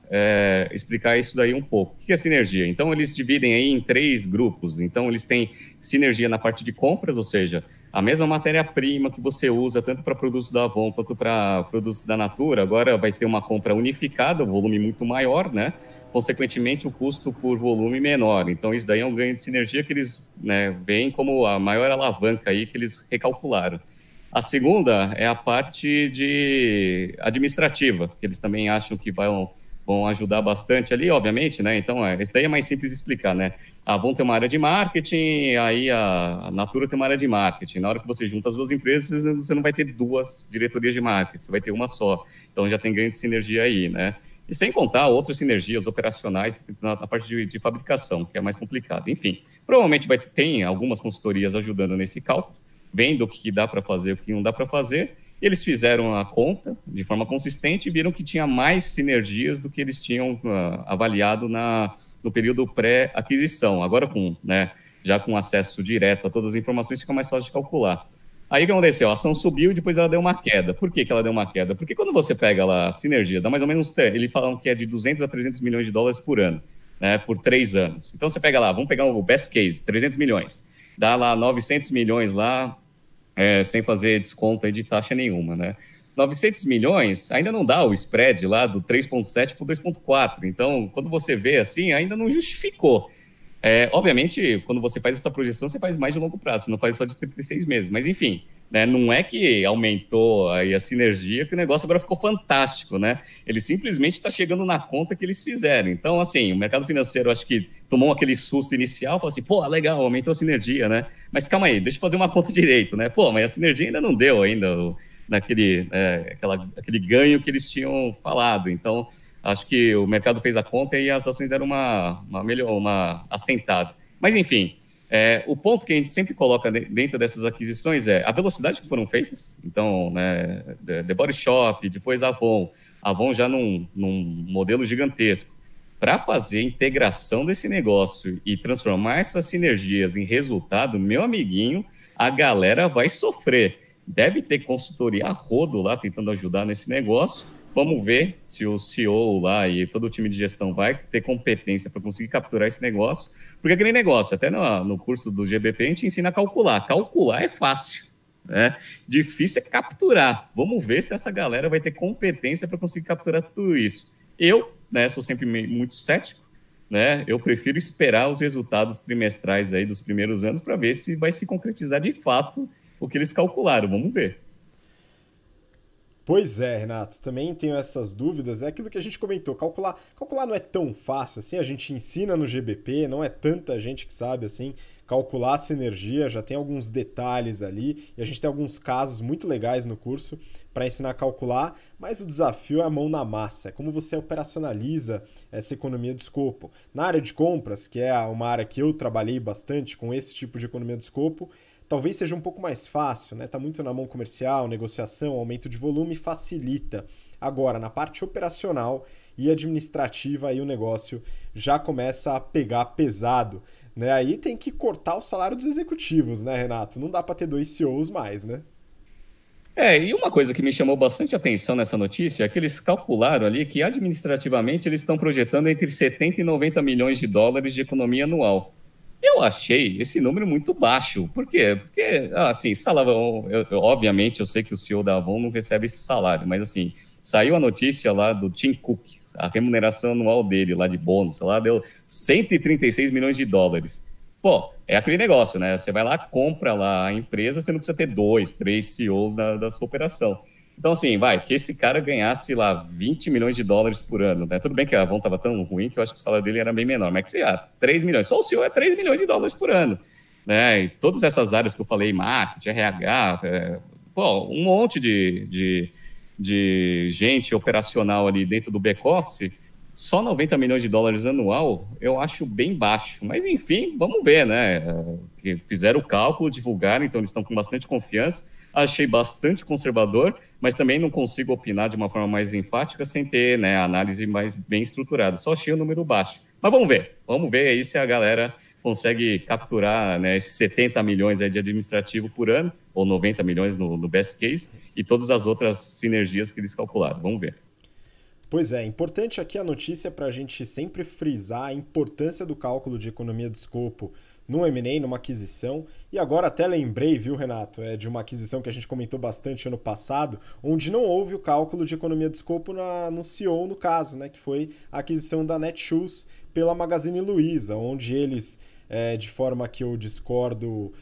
explicar isso daí um pouco. O que é sinergia? Então, eles dividem aí em 3 grupos. Então, eles têm sinergia na parte de compras, ou seja, a mesma matéria-prima que você usa tanto para produtos da Avon quanto para produtos da Natura, agora vai ter uma compra unificada, um volume muito maior, né? Consequentemente, o custo por volume menor. Então, isso daí é um ganho de sinergia que eles, né, veem como a maior alavanca aí que eles recalcularam. A segunda é a parte de administrativa, que eles também acham que vão ajudar bastante ali, obviamente, né? Então, esse daí é mais simples de explicar, né? A Avon tem uma área de marketing, aí a Natura tem uma área de marketing. Na hora que você junta as duas empresas, você não vai ter 2 diretorias de marketing, você vai ter uma só. Então, já tem ganho de sinergia aí, né? E sem contar outras sinergias operacionais na parte de fabricação, que é mais complicado. Enfim, provavelmente tem algumas consultorias ajudando nesse cálculo, vendo o que dá para fazer, o que não dá para fazer. Eles fizeram a conta de forma consistente e viram que tinha mais sinergias do que eles tinham avaliado no período pré-aquisição. Agora, com, né, já com acesso direto a todas as informações, fica mais fácil de calcular. Aí o que aconteceu? A ação subiu e depois ela deu uma queda. Por que ela deu uma queda? Porque quando você pega lá a Sinergia, dá mais ou menos, ele fala que é de 200 a 300 milhões de dólares por ano, né, por 3 anos. Então você pega lá, vamos pegar o best case, 300 milhões, dá lá 900 milhões lá, sem fazer desconto aí de taxa nenhuma, né? 900 milhões ainda não dá o spread lá do 3,7 para o 2,4. Então, quando você vê assim, ainda não justificou. Obviamente, quando você faz essa projeção, você faz mais de longo prazo, você não faz só de 36 meses. Mas, enfim, né, não é que aumentou aí a sinergia, que o negócio agora ficou fantástico, né? Ele simplesmente está chegando na conta que eles fizeram. Então, assim, o mercado financeiro, acho que tomou aquele susto inicial, falou assim, pô, legal, aumentou a sinergia, né? Mas calma aí, deixa eu fazer uma conta direito, né? Pô, mas a sinergia ainda não deu ainda aquele ganho que eles tinham falado. Então, acho que o mercado fez a conta e as ações deram uma assentada. Mas, enfim, o ponto que a gente sempre coloca dentro dessas aquisições é a velocidade que foram feitas. Então, né, The Body Shop, depois a Avon já num modelo gigantesco. Para fazer a integração desse negócio e transformar essas sinergias em resultado, meu amiguinho, a galera vai sofrer. Deve ter consultoria a rodo lá tentando ajudar nesse negócio. Vamos ver se o CEO lá e todo o time de gestão vai ter competência para conseguir capturar esse negócio. Porque aquele negócio, até no curso do GBP, a gente ensina a calcular. Calcular é fácil, né? Difícil é capturar. Vamos ver se essa galera vai ter competência para conseguir capturar tudo isso. Eu, né, sou sempre muito cético, né? Eu prefiro esperar os resultados trimestrais aí dos primeiros anos para ver se vai se concretizar de fato o que eles calcularam. Vamos ver. Pois é, Renato, também tenho essas dúvidas. É aquilo que a gente comentou, calcular não é tão fácil assim, a gente ensina no GBP, não é tanta gente que sabe assim, calcular essa energia, já tem alguns detalhes ali, e a gente tem alguns casos muito legais no curso para ensinar a calcular, mas o desafio é a mão na massa, é como você operacionaliza essa economia de escopo. Na área de compras, que é uma área que eu trabalhei bastante com esse tipo de economia de escopo, talvez seja um pouco mais fácil, né? Tá muito na mão comercial, negociação, aumento de volume facilita. Agora, na parte operacional e administrativa, aí o negócio já começa a pegar pesado, né? Aí tem que cortar o salário dos executivos, né, Renato? Não dá para ter 2 CEOs mais, né? E uma coisa que me chamou bastante atenção nessa notícia é que eles calcularam ali que administrativamente eles estão projetando entre 70 e 90 milhões de dólares de economia anual. Eu achei esse número muito baixo. Por quê? Porque, assim, salário, obviamente, eu sei que o CEO da Avon não recebe esse salário, mas, assim, saiu a notícia lá do Tim Cook, a remuneração anual dele lá de bônus, lá deu 136 milhões de dólares. Pô, é aquele negócio, né? Você vai lá, compra lá a empresa, você não precisa ter 2, 3 CEOs da sua operação. Então, assim, que esse cara ganhasse lá 20 milhões de dólares por ano, né? Tudo bem que a Avon estava tão ruim que eu acho que o salário dele era bem menor, mas que sei lá, 3 milhões. Só o CEO é 3 milhões de dólares por ano, né? E todas essas áreas que eu falei, marketing, RH, um monte de gente operacional ali dentro do back-office, só 90 milhões de dólares anual, eu acho bem baixo. Mas, enfim, vamos ver, né? Que fizeram o cálculo, divulgaram, então eles estão com bastante confiança. Achei bastante conservador, mas também não consigo opinar de uma forma mais enfática sem ter, né, análise mais bem estruturada. Só achei o número baixo. Mas vamos ver aí se a galera consegue capturar, né, esses 70 milhões aí de administrativo por ano, ou 90 milhões no best case, e todas as outras sinergias que eles calcularam. Vamos ver. Pois é, importante aqui a notícia para a gente sempre frisar a importância do cálculo de economia de escopo no M&A, numa aquisição. E agora até lembrei, viu, Renato, de uma aquisição que a gente comentou bastante ano passado, onde não houve o cálculo de economia de escopo no CEO, no caso, né, que foi a aquisição da Netshoes pela Magazine Luiza, onde eles, de forma que eu discordo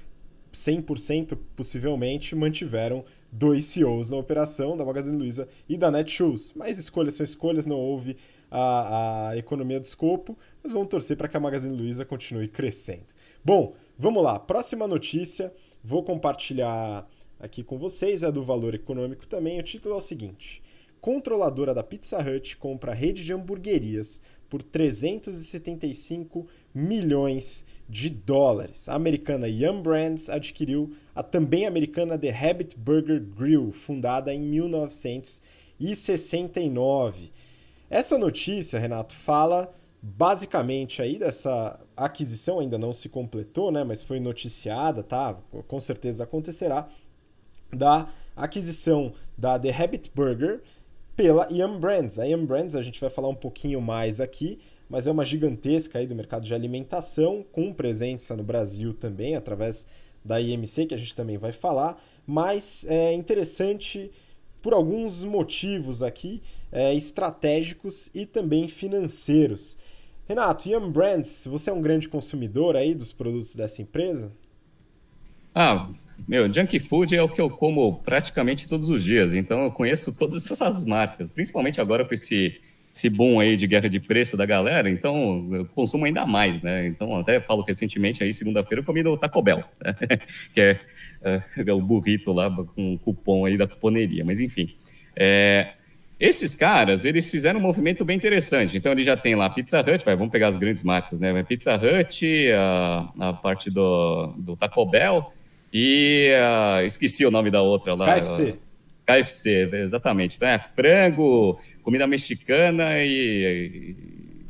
100% possivelmente, mantiveram 2 CEOs na operação da Magazine Luiza e da Netshoes. Mas escolhas são escolhas, não houve a economia do escopo, mas vamos torcer para que a Magazine Luiza continue crescendo. Bom, vamos lá. Próxima notícia, vou compartilhar aqui com vocês, é do Valor Econômico também. O título é o seguinte: controladora da Pizza Hut compra rede de hamburguerias por 375 milhões de dólares. A americana Yum Brands adquiriu a também americana The Habit Burger Grill, fundada em 1969. Essa notícia, Renato, fala basicamente aí dessa aquisição, ainda não se completou, né, mas foi noticiada, tá? Com certeza acontecerá, da aquisição da The Habit Burger pela Yum Brands. A Yum Brands a gente vai falar um pouquinho mais aqui, mas é uma gigantesca aí do mercado de alimentação, com presença no Brasil também, através da IMC, que a gente também vai falar, mas é interessante por alguns motivos aqui, estratégicos e também financeiros. Renato, Yum Brands, você é um grande consumidor aí dos produtos dessa empresa? Ah, meu, junk food é o que eu como praticamente todos os dias, então eu conheço todas essas marcas, principalmente agora com esse boom aí de guerra de preço da galera, então eu consumo ainda mais, né? Então até falo que recentemente aí, segunda-feira, eu comi no Taco Bell, né? Que é o burrito lá com cupom aí da cuponeria, mas enfim. É, esses caras, eles fizeram um movimento bem interessante, então eles já tem lá Pizza Hut, vamos pegar as grandes marcas, né? Pizza Hut, a parte do Taco Bell, e esqueci o nome da outra lá. KFC. KFC, exatamente. Então, frango, comida mexicana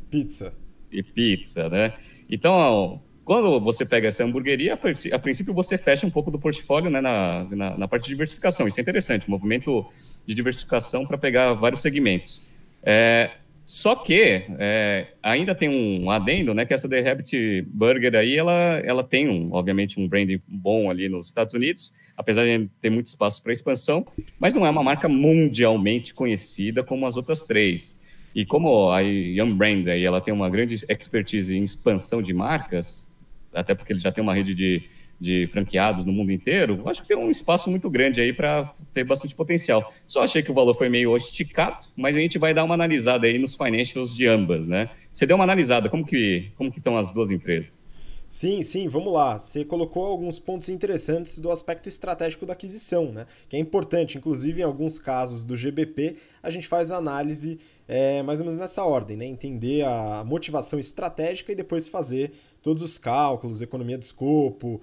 Pizza. e pizza, né? Então, quando você pega essa hamburgueria, a princípio você fecha um pouco do portfólio, né, na parte de diversificação. Isso é interessante, um movimento de diversificação para pegar vários segmentos. Só que ainda tem um adendo, né, que essa The Habit Burger aí, ela tem, obviamente, um branding bom ali nos Estados Unidos, apesar de ter muito espaço para expansão, mas não é uma marca mundialmente conhecida como as outras três. E como a Yum Brand aí, ela tem uma grande expertise em expansão de marcas, até porque ele já tem uma rede de franqueados no mundo inteiro, acho que tem um espaço muito grande aí para ter bastante potencial. Só achei que o valor foi meio esticado, mas a gente vai dar uma analisada aí nos financials de ambas, né? Você deu uma analisada, como que estão as duas empresas? Sim, sim, vamos lá. Você colocou alguns pontos interessantes do aspecto estratégico da aquisição, né? Que é importante, inclusive em alguns casos do GBP, a gente faz a análise mais ou menos nessa ordem, né? Entender a motivação estratégica e depois fazer todos os cálculos, economia do escopo,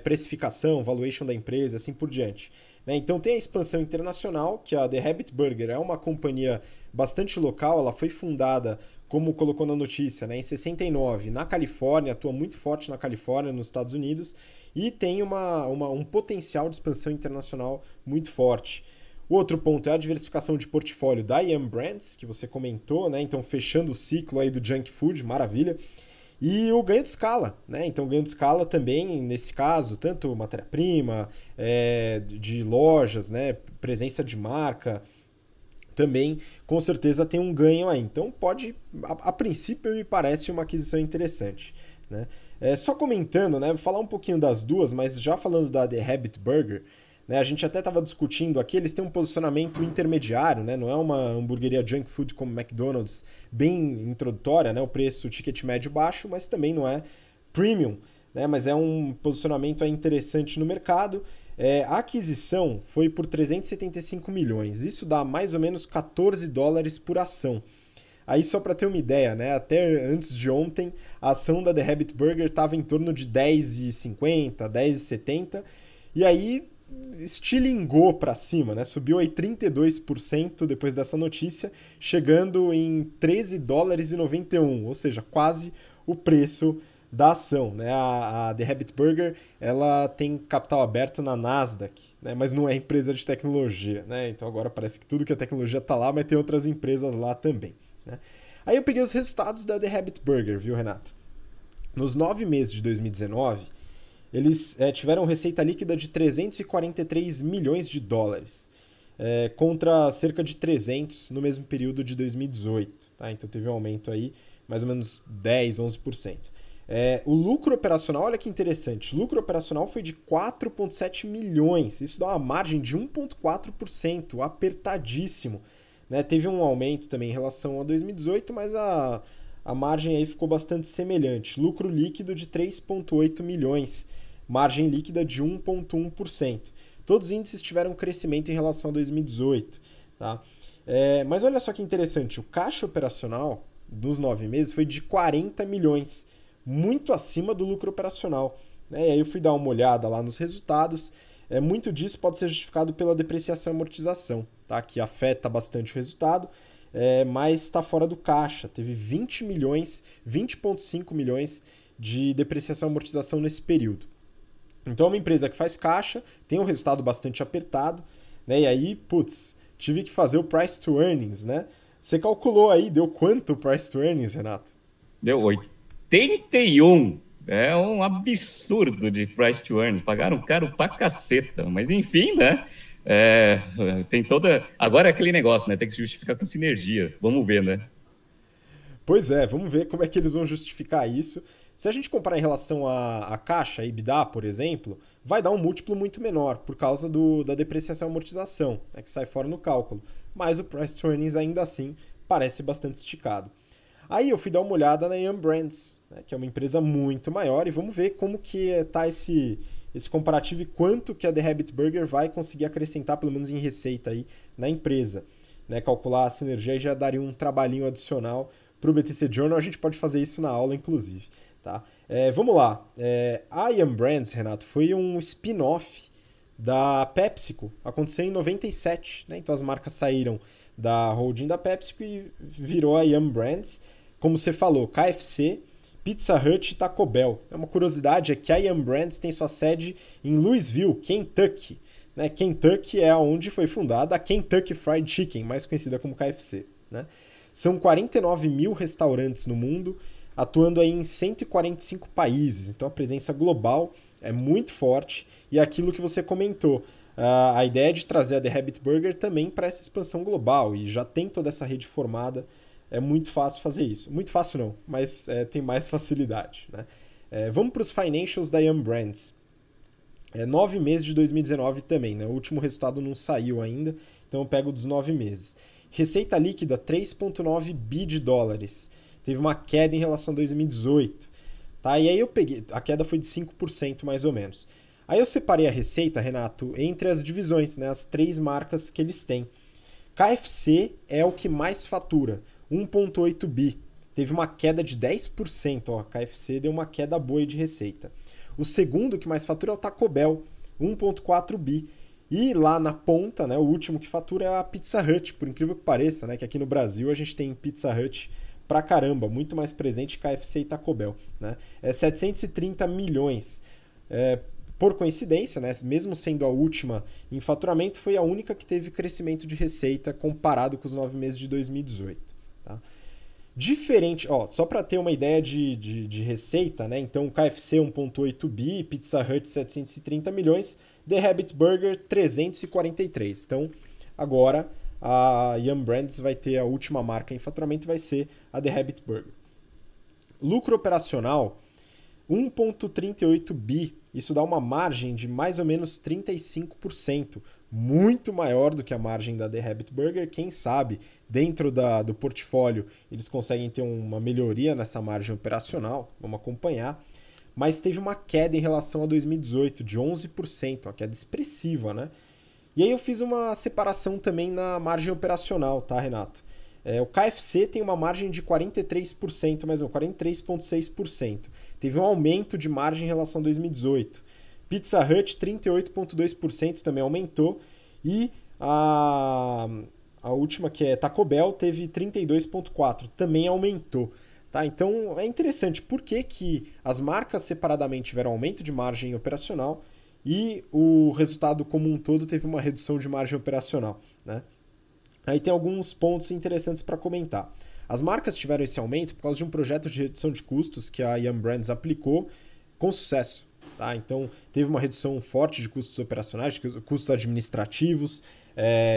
precificação, valuation da empresa, assim por diante. Né? Então tem a expansão internacional, que a The Habit Burger é uma companhia bastante local, ela foi fundada, como colocou na notícia, né, em 69, na Califórnia, atua muito forte na Califórnia, nos Estados Unidos, e tem um potencial de expansão internacional muito forte. O outro ponto é a diversificação de portfólio da Yum Brands, que você comentou, né? Então fechando o ciclo aí do junk food, maravilha. E o ganho de escala, né? Então, ganho de escala também, nesse caso, tanto matéria-prima, de lojas, né? Presença de marca, também com certeza tem um ganho aí. Então, a princípio, me parece uma aquisição interessante, né? Só comentando, né? Vou falar um pouquinho das duas, mas já falando da The Habit Burger, né, a gente até estava discutindo aqui, eles têm um posicionamento intermediário, né? Não é uma hamburgueria junk food como McDonald's, bem introdutória, né? O preço, o ticket médio baixo, mas também não é premium, né? Mas é um posicionamento interessante no mercado. A aquisição foi por 375 milhões, isso dá mais ou menos 14 dólares por ação. Aí só para ter uma ideia, né? Até antes de ontem, a ação da The Habit Burger estava em torno de 10,50, 10,70, e aí estilingou para cima, né? Subiu aí 32% depois dessa notícia, chegando em 13 dólares e 91, ou seja, quase o preço da ação, né? A The Habit Burger, ela tem capital aberto na Nasdaq, né? Mas não é empresa de tecnologia, né? Então agora parece que tudo que é tecnologia tá lá, mas tem outras empresas lá também, né? Aí eu peguei os resultados da The Habit Burger, viu, Renato? Nos 9 meses de 2019, eles tiveram receita líquida de 343 milhões de dólares, contra cerca de 300 no mesmo período de 2018. Tá? Então teve um aumento aí, mais ou menos 10, 11%. O lucro operacional, olha que interessante, o lucro operacional foi de 4,7 milhões, isso dá uma margem de 1,4%, apertadíssimo. Né? Teve um aumento também em relação a 2018, mas a margem aí ficou bastante semelhante. Lucro líquido de 3,8 milhões, margem líquida de 1,1%. Todos os índices tiveram crescimento em relação a 2018. Tá? Mas olha só que interessante, o caixa operacional dos 9 meses foi de 40 milhões, muito acima do lucro operacional. Né? E aí eu fui dar uma olhada lá nos resultados. Muito disso pode ser justificado pela depreciação e amortização, tá? Que afeta bastante o resultado. mas está fora do caixa. Teve 20 milhões, 20,5 milhões de depreciação e amortização nesse período. Então é uma empresa que faz caixa, tem um resultado bastante apertado, né? E aí, putz, tive que fazer o price to earnings, né? Você calculou aí, deu quanto o price to earnings, Renato? Deu 81. É um absurdo de price to earnings. Pagaram caro pra caceta. Mas enfim, né? Tem toda... Agora é aquele negócio, né? Tem que se justificar com sinergia. Vamos ver, né? Pois é, vamos ver como é que eles vão justificar isso. Se a gente comparar em relação à caixa, a EBITDA, por exemplo, vai dar um múltiplo muito menor por causa da depreciação e amortização, né, que sai fora no cálculo. Mas o price to earnings ainda assim parece bastante esticado. Aí eu fui dar uma olhada na Yum Brands, né, que é uma empresa muito maior, e vamos ver como que está esse comparativo e quanto que a The Habit Burger vai conseguir acrescentar, pelo menos em receita, aí, na empresa. Né, calcular a sinergia já daria um trabalhinho adicional para o BTC Journal, a gente pode fazer isso na aula, inclusive. Tá? Vamos lá. A Yum Brands, Renato, foi um spin-off da PepsiCo. Aconteceu em 97, né? Então as marcas saíram da holding da PepsiCo e virou a Yum Brands. Como você falou, KFC, Pizza Hut e Taco Bell. Uma curiosidade é que a Yum Brands tem sua sede em Louisville, Kentucky. Né? Kentucky é onde foi fundada a Kentucky Fried Chicken, mais conhecida como KFC. Né? São 49 mil restaurantes no mundo, atuando aí em 145 países. Então a presença global é muito forte. E aquilo que você comentou, a ideia de trazer a The Habit Burger também para essa expansão global. E já tem toda essa rede formada, é muito fácil fazer isso. Muito fácil não, mas tem mais facilidade. Né? Vamos para os financials da Yum Brands. 9 meses de 2019 também, né? O último resultado não saiu ainda, então eu pego dos 9 meses. Receita líquida, 3,9 bi de dólares. Teve uma queda em relação a 2018. Tá? E aí eu peguei, a queda foi de 5% mais ou menos. Aí eu separei a receita, Renato, entre as divisões, né? As 3 marcas que eles têm. KFC é o que mais fatura, 1,8 bi. Teve uma queda de 10%. Ó, KFC deu uma queda boa de receita. O segundo que mais fatura é o Taco Bell, 1,4 bi. E lá na ponta, né, o último que fatura é a Pizza Hut, por incrível que pareça, né, que aqui no Brasil a gente tem Pizza Hut pra caramba, muito mais presente que KFC e Taco Bell. Né? 730 milhões. Por coincidência, né, mesmo sendo a última em faturamento, foi a única que teve crescimento de receita comparado com os 9 meses de 2018. Tá? Diferente, só para ter uma ideia de receita, né? Então o KFC 1,8 bi, Pizza Hut 730 milhões, The Habit Burger 343. Então agora a Yum Brands vai ter a última marca em faturamento, vai ser a The Habit Burger. Lucro operacional 1,38 bi, isso dá uma margem de mais ou menos 35%, muito maior do que a margem da The Habit Burger. Quem sabe, dentro do portfólio, eles conseguem ter uma melhoria nessa margem operacional, vamos acompanhar. Mas teve uma queda em relação a 2018, de 11%, uma queda expressiva, né? E aí eu fiz uma separação também na margem operacional, tá, Renato? O KFC tem uma margem de 43%, mas não, 43,6%. Teve um aumento de margem em relação a 2018. Pizza Hut, 38,2% também aumentou. E a última, que é Taco Bell, teve 32,4%, também aumentou. Tá? Então é interessante, por que as marcas separadamente tiveram aumento de margem operacional e o resultado como um todo teve uma redução de margem operacional, né? Aí tem alguns pontos interessantes para comentar. As marcas tiveram esse aumento por causa de um projeto de redução de custos que a Yum Brands aplicou com sucesso. Tá? Então teve uma redução forte de custos operacionais, de custos administrativos,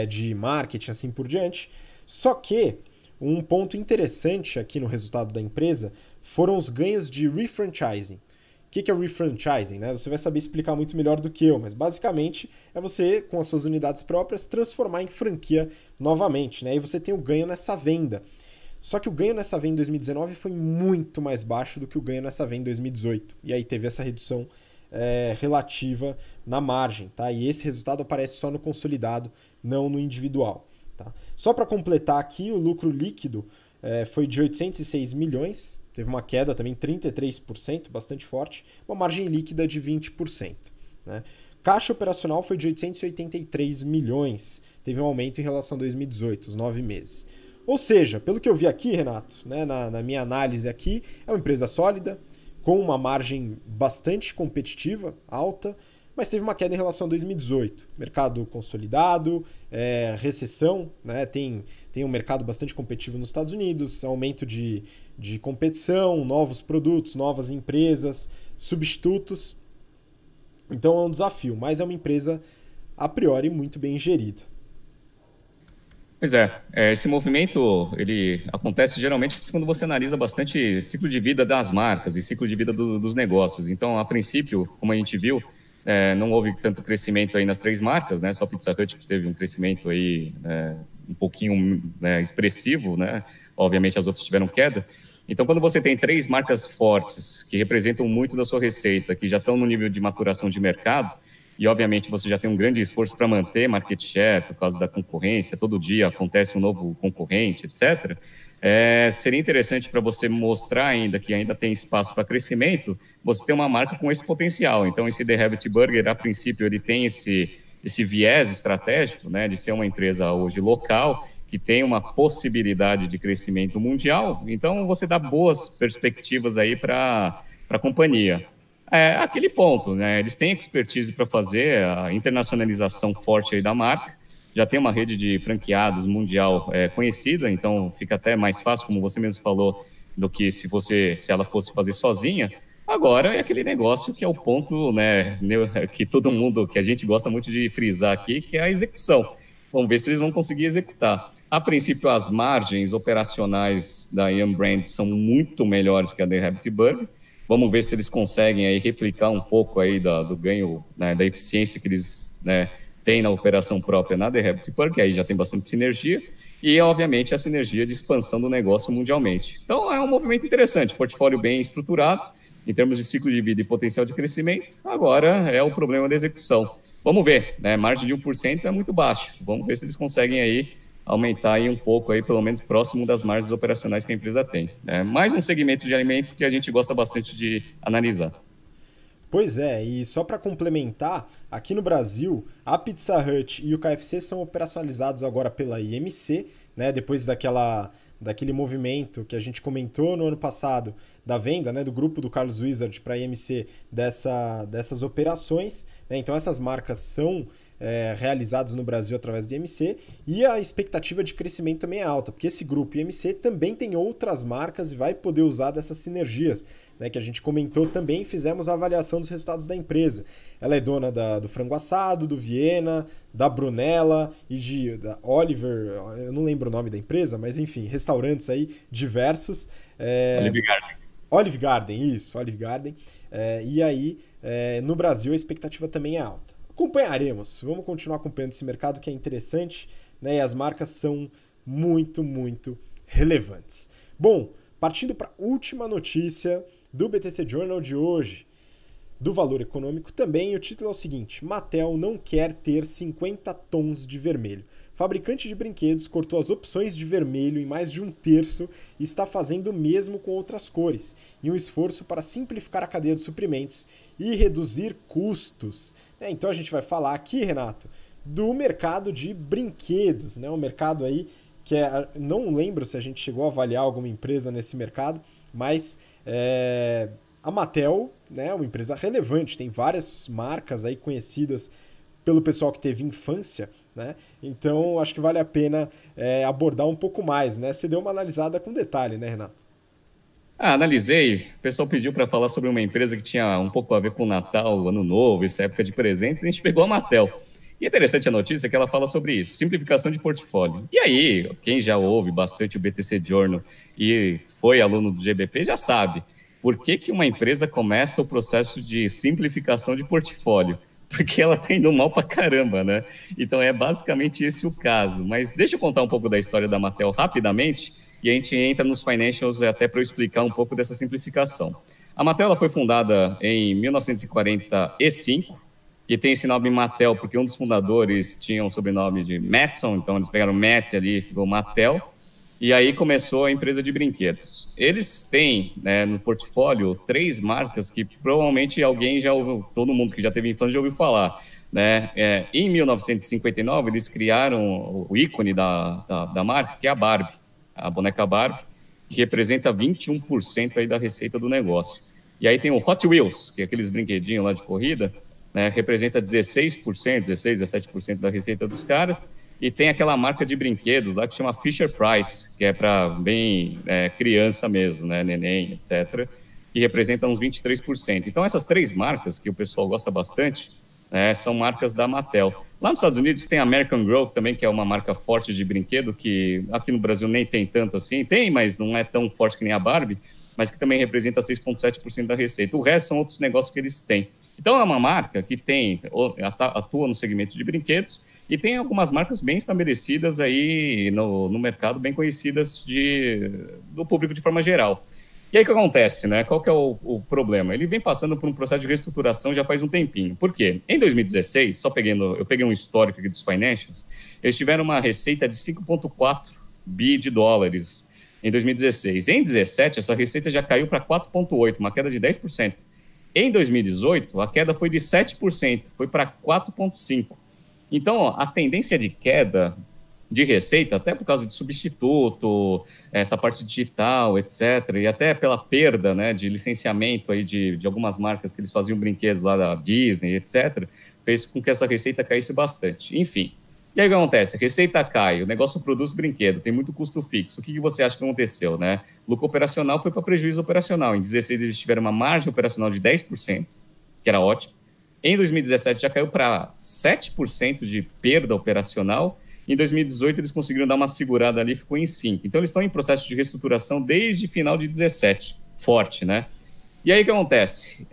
de marketing, assim por diante. Só que um ponto interessante aqui no resultado da empresa foram os ganhos de refranchising. O que é refranchising? Né? Você vai saber explicar muito melhor do que eu, mas basicamente é você, com as suas unidades próprias, transformar em franquia novamente. Né? E você tem o ganho nessa venda. Só que o ganho nessa venda em 2019 foi muito mais baixo do que o ganho nessa venda em 2018. E aí teve essa redução relativa na margem. Tá? E esse resultado aparece só no consolidado, não no individual. Tá? Só para completar aqui, o lucro líquido foi de 806 milhões, teve uma queda também 33%, bastante forte, uma margem líquida de 20%. Né? Caixa operacional foi de 883 milhões, teve um aumento em relação a 2018, os 9 meses. Ou seja, pelo que eu vi aqui, Renato, né, na minha análise aqui, é uma empresa sólida, com uma margem bastante competitiva, alta, mas teve uma queda em relação a 2018. Mercado consolidado, recessão, né, tem um mercado bastante competitivo nos Estados Unidos, aumento de competição, novos produtos, novas empresas, substitutos. Então é um desafio, mas é uma empresa a priori muito bem gerida. Pois é, esse movimento ele acontece geralmente quando você analisa bastante ciclo de vida das marcas e ciclo de vida dos negócios. Então, a princípio, como a gente viu, não houve tanto crescimento aí nas três marcas, né? Só Pizza Hut que teve um crescimento aí um pouquinho expressivo, né? Obviamente as outras tiveram queda. Então, quando você tem três marcas fortes que representam muito da sua receita, que já estão no nível de maturação de mercado, e obviamente você já tem um grande esforço para manter market share por causa da concorrência, todo dia acontece um novo concorrente, etc. Seria interessante para você mostrar ainda que ainda tem espaço para crescimento, você tem uma marca com esse potencial. Então, esse The Habit Burger, a princípio, ele tem esse viés estratégico, né, de ser uma empresa hoje local, que tem uma possibilidade de crescimento mundial. Então, você dá boas perspectivas aí para a companhia. Aquele ponto, né? Eles têm expertise para fazer a internacionalização forte aí da marca, já tem uma rede de franqueados mundial conhecida, então fica até mais fácil, como você mesmo falou, do que se ela fosse fazer sozinha. Agora é aquele negócio que é o ponto, né, que todo mundo, que a gente gosta muito de frisar aqui, que é a execução. Vamos ver se eles vão conseguir executar. A princípio, as margens operacionais da Yum Brands são muito melhores que a The Habit Burger. Vamos ver se eles conseguem aí replicar um pouco aí do ganho, né, da eficiência que eles, né, têm na operação própria na The Habit Burger, que aí já tem bastante sinergia, e, obviamente, a sinergia de expansão do negócio mundialmente. Então, é um movimento interessante, portfólio bem estruturado, em termos de ciclo de vida e potencial de crescimento. Agora é o problema da execução. Vamos ver, né, margem de 1% é muito baixo. Vamos ver se eles conseguem aí aumentar aí um pouco, aí, pelo menos próximo das margens operacionais que a empresa tem. Mais um segmento de alimento que a gente gosta bastante de analisar. Pois é, e só para complementar, aqui no Brasil, a Pizza Hut e o KFC são operacionalizados agora pela IMC, né, depois daquele movimento que a gente comentou no ano passado, da venda, né, do grupo do Carlos Wizard para a IMC dessas operações. Né, então essas marcas são realizados no Brasil através do IMC, e a expectativa de crescimento também é alta, porque esse grupo IMC também tem outras marcas e vai poder usar dessas sinergias, né, que a gente comentou também, fizemos a avaliação dos resultados da empresa. Ela é dona do Frango Assado, do Viena, da Brunella e da Oliver, eu não lembro o nome da empresa, mas enfim, restaurantes aí diversos. Olive Garden. Olive Garden, isso, Olive Garden. E aí, no Brasil, a expectativa também é alta. Acompanharemos, vamos continuar acompanhando esse mercado que é interessante, né? E as marcas são muito, muito relevantes. Bom, partindo para a última notícia do BTC Journal de hoje, do Valor Econômico também, o título é o seguinte: Mattel não quer ter 50 tons de vermelho. Fabricante de brinquedos cortou as opções de vermelho em mais de um terço e está fazendo o mesmo com outras cores, em um esforço para simplificar a cadeia de suprimentos e reduzir custos. Então a gente vai falar aqui, Renato, do mercado de brinquedos, né? Um mercado aí que não lembro se a gente chegou a avaliar alguma empresa nesse mercado, mas a Mattel, né, é uma empresa relevante, tem várias marcas aí conhecidas pelo pessoal que teve infância, né? Então acho que vale a pena abordar um pouco mais, né? Você deu uma analisada com detalhe, né, Renato? Analisei. O pessoal pediu para falar sobre uma empresa que tinha um pouco a ver com o Natal, o Ano Novo, essa época de presentes, e a gente pegou a Mattel. E é interessante a notícia que ela fala sobre isso, simplificação de portfólio. E aí, quem já ouve bastante o BTC Journal e foi aluno do GBP já sabe por que uma empresa começa o processo de simplificação de portfólio. Porque ela está indo mal pra caramba, né? Então é basicamente esse o caso. Mas deixa eu contar um pouco da história da Mattel rapidamente e a gente entra nos financials até para eu explicar um pouco dessa simplificação. A Mattel ela foi fundada em 1945 e tem esse nome Mattel porque um dos fundadores tinha um sobrenome de Matson, então eles pegaram Matt ali e ficou Mattel. E aí começou a empresa de brinquedos. Eles têm, né, no portfólio 3 marcas que provavelmente alguém já ouviu, todo mundo que já teve infância já ouviu falar. Né? Em 1959, eles criaram o ícone da marca, que é a Barbie. a boneca Barbie, que representa 21% aí da receita do negócio. E aí tem o Hot Wheels, que é aqueles brinquedinhos lá de corrida, né, representa 16%, 16, 17% da receita dos caras. E tem aquela marca de brinquedos lá que chama Fisher-Price, que é para bem criança mesmo, né, neném, etc., que representa uns 23%. Então, essas três marcas, que o pessoal gosta bastante, são marcas da Mattel. Lá nos Estados Unidos tem a American Girl também, que é uma marca forte de brinquedo, que aqui no Brasil nem tem tanto assim. Tem, mas não é tão forte que nem a Barbie, mas que também representa 6,7% da receita. O resto são outros negócios que eles têm. Então, é uma marca que atua no segmento de brinquedos e tem algumas marcas bem estabelecidas aí no mercado, bem conhecidas do público de forma geral. E aí o que acontece, né? Qual que é o problema? Ele vem passando por um processo de reestruturação já faz um tempinho. Por quê? Em 2016, eu peguei um histórico aqui dos financials, eles tiveram uma receita de 5,4 bi de dólares em 2016. Em 2017, essa receita já caiu para 4,8, uma queda de 10%. Em 2018, a queda foi de 7%, foi para 4,5%. Então, a tendência de queda de receita, até por causa de substituto, essa parte digital, etc., e até pela perda, né, de licenciamento aí de algumas marcas que eles faziam brinquedos lá da Disney, etc., fez com que essa receita caísse bastante. Enfim, e aí o que acontece? A receita cai, o negócio produz brinquedo, tem muito custo fixo. O que você acha que aconteceu, né? Lucro operacional foi para prejuízo operacional. Em 2016, eles tiveram uma margem operacional de 10%, que era ótimo. Em 2017, já caiu para 7% de perda operacional. Em 2018, eles conseguiram dar uma segurada ali, ficou em 5%. Então, eles estão em processo de reestruturação desde final de 17, forte, né? E aí, o que acontece?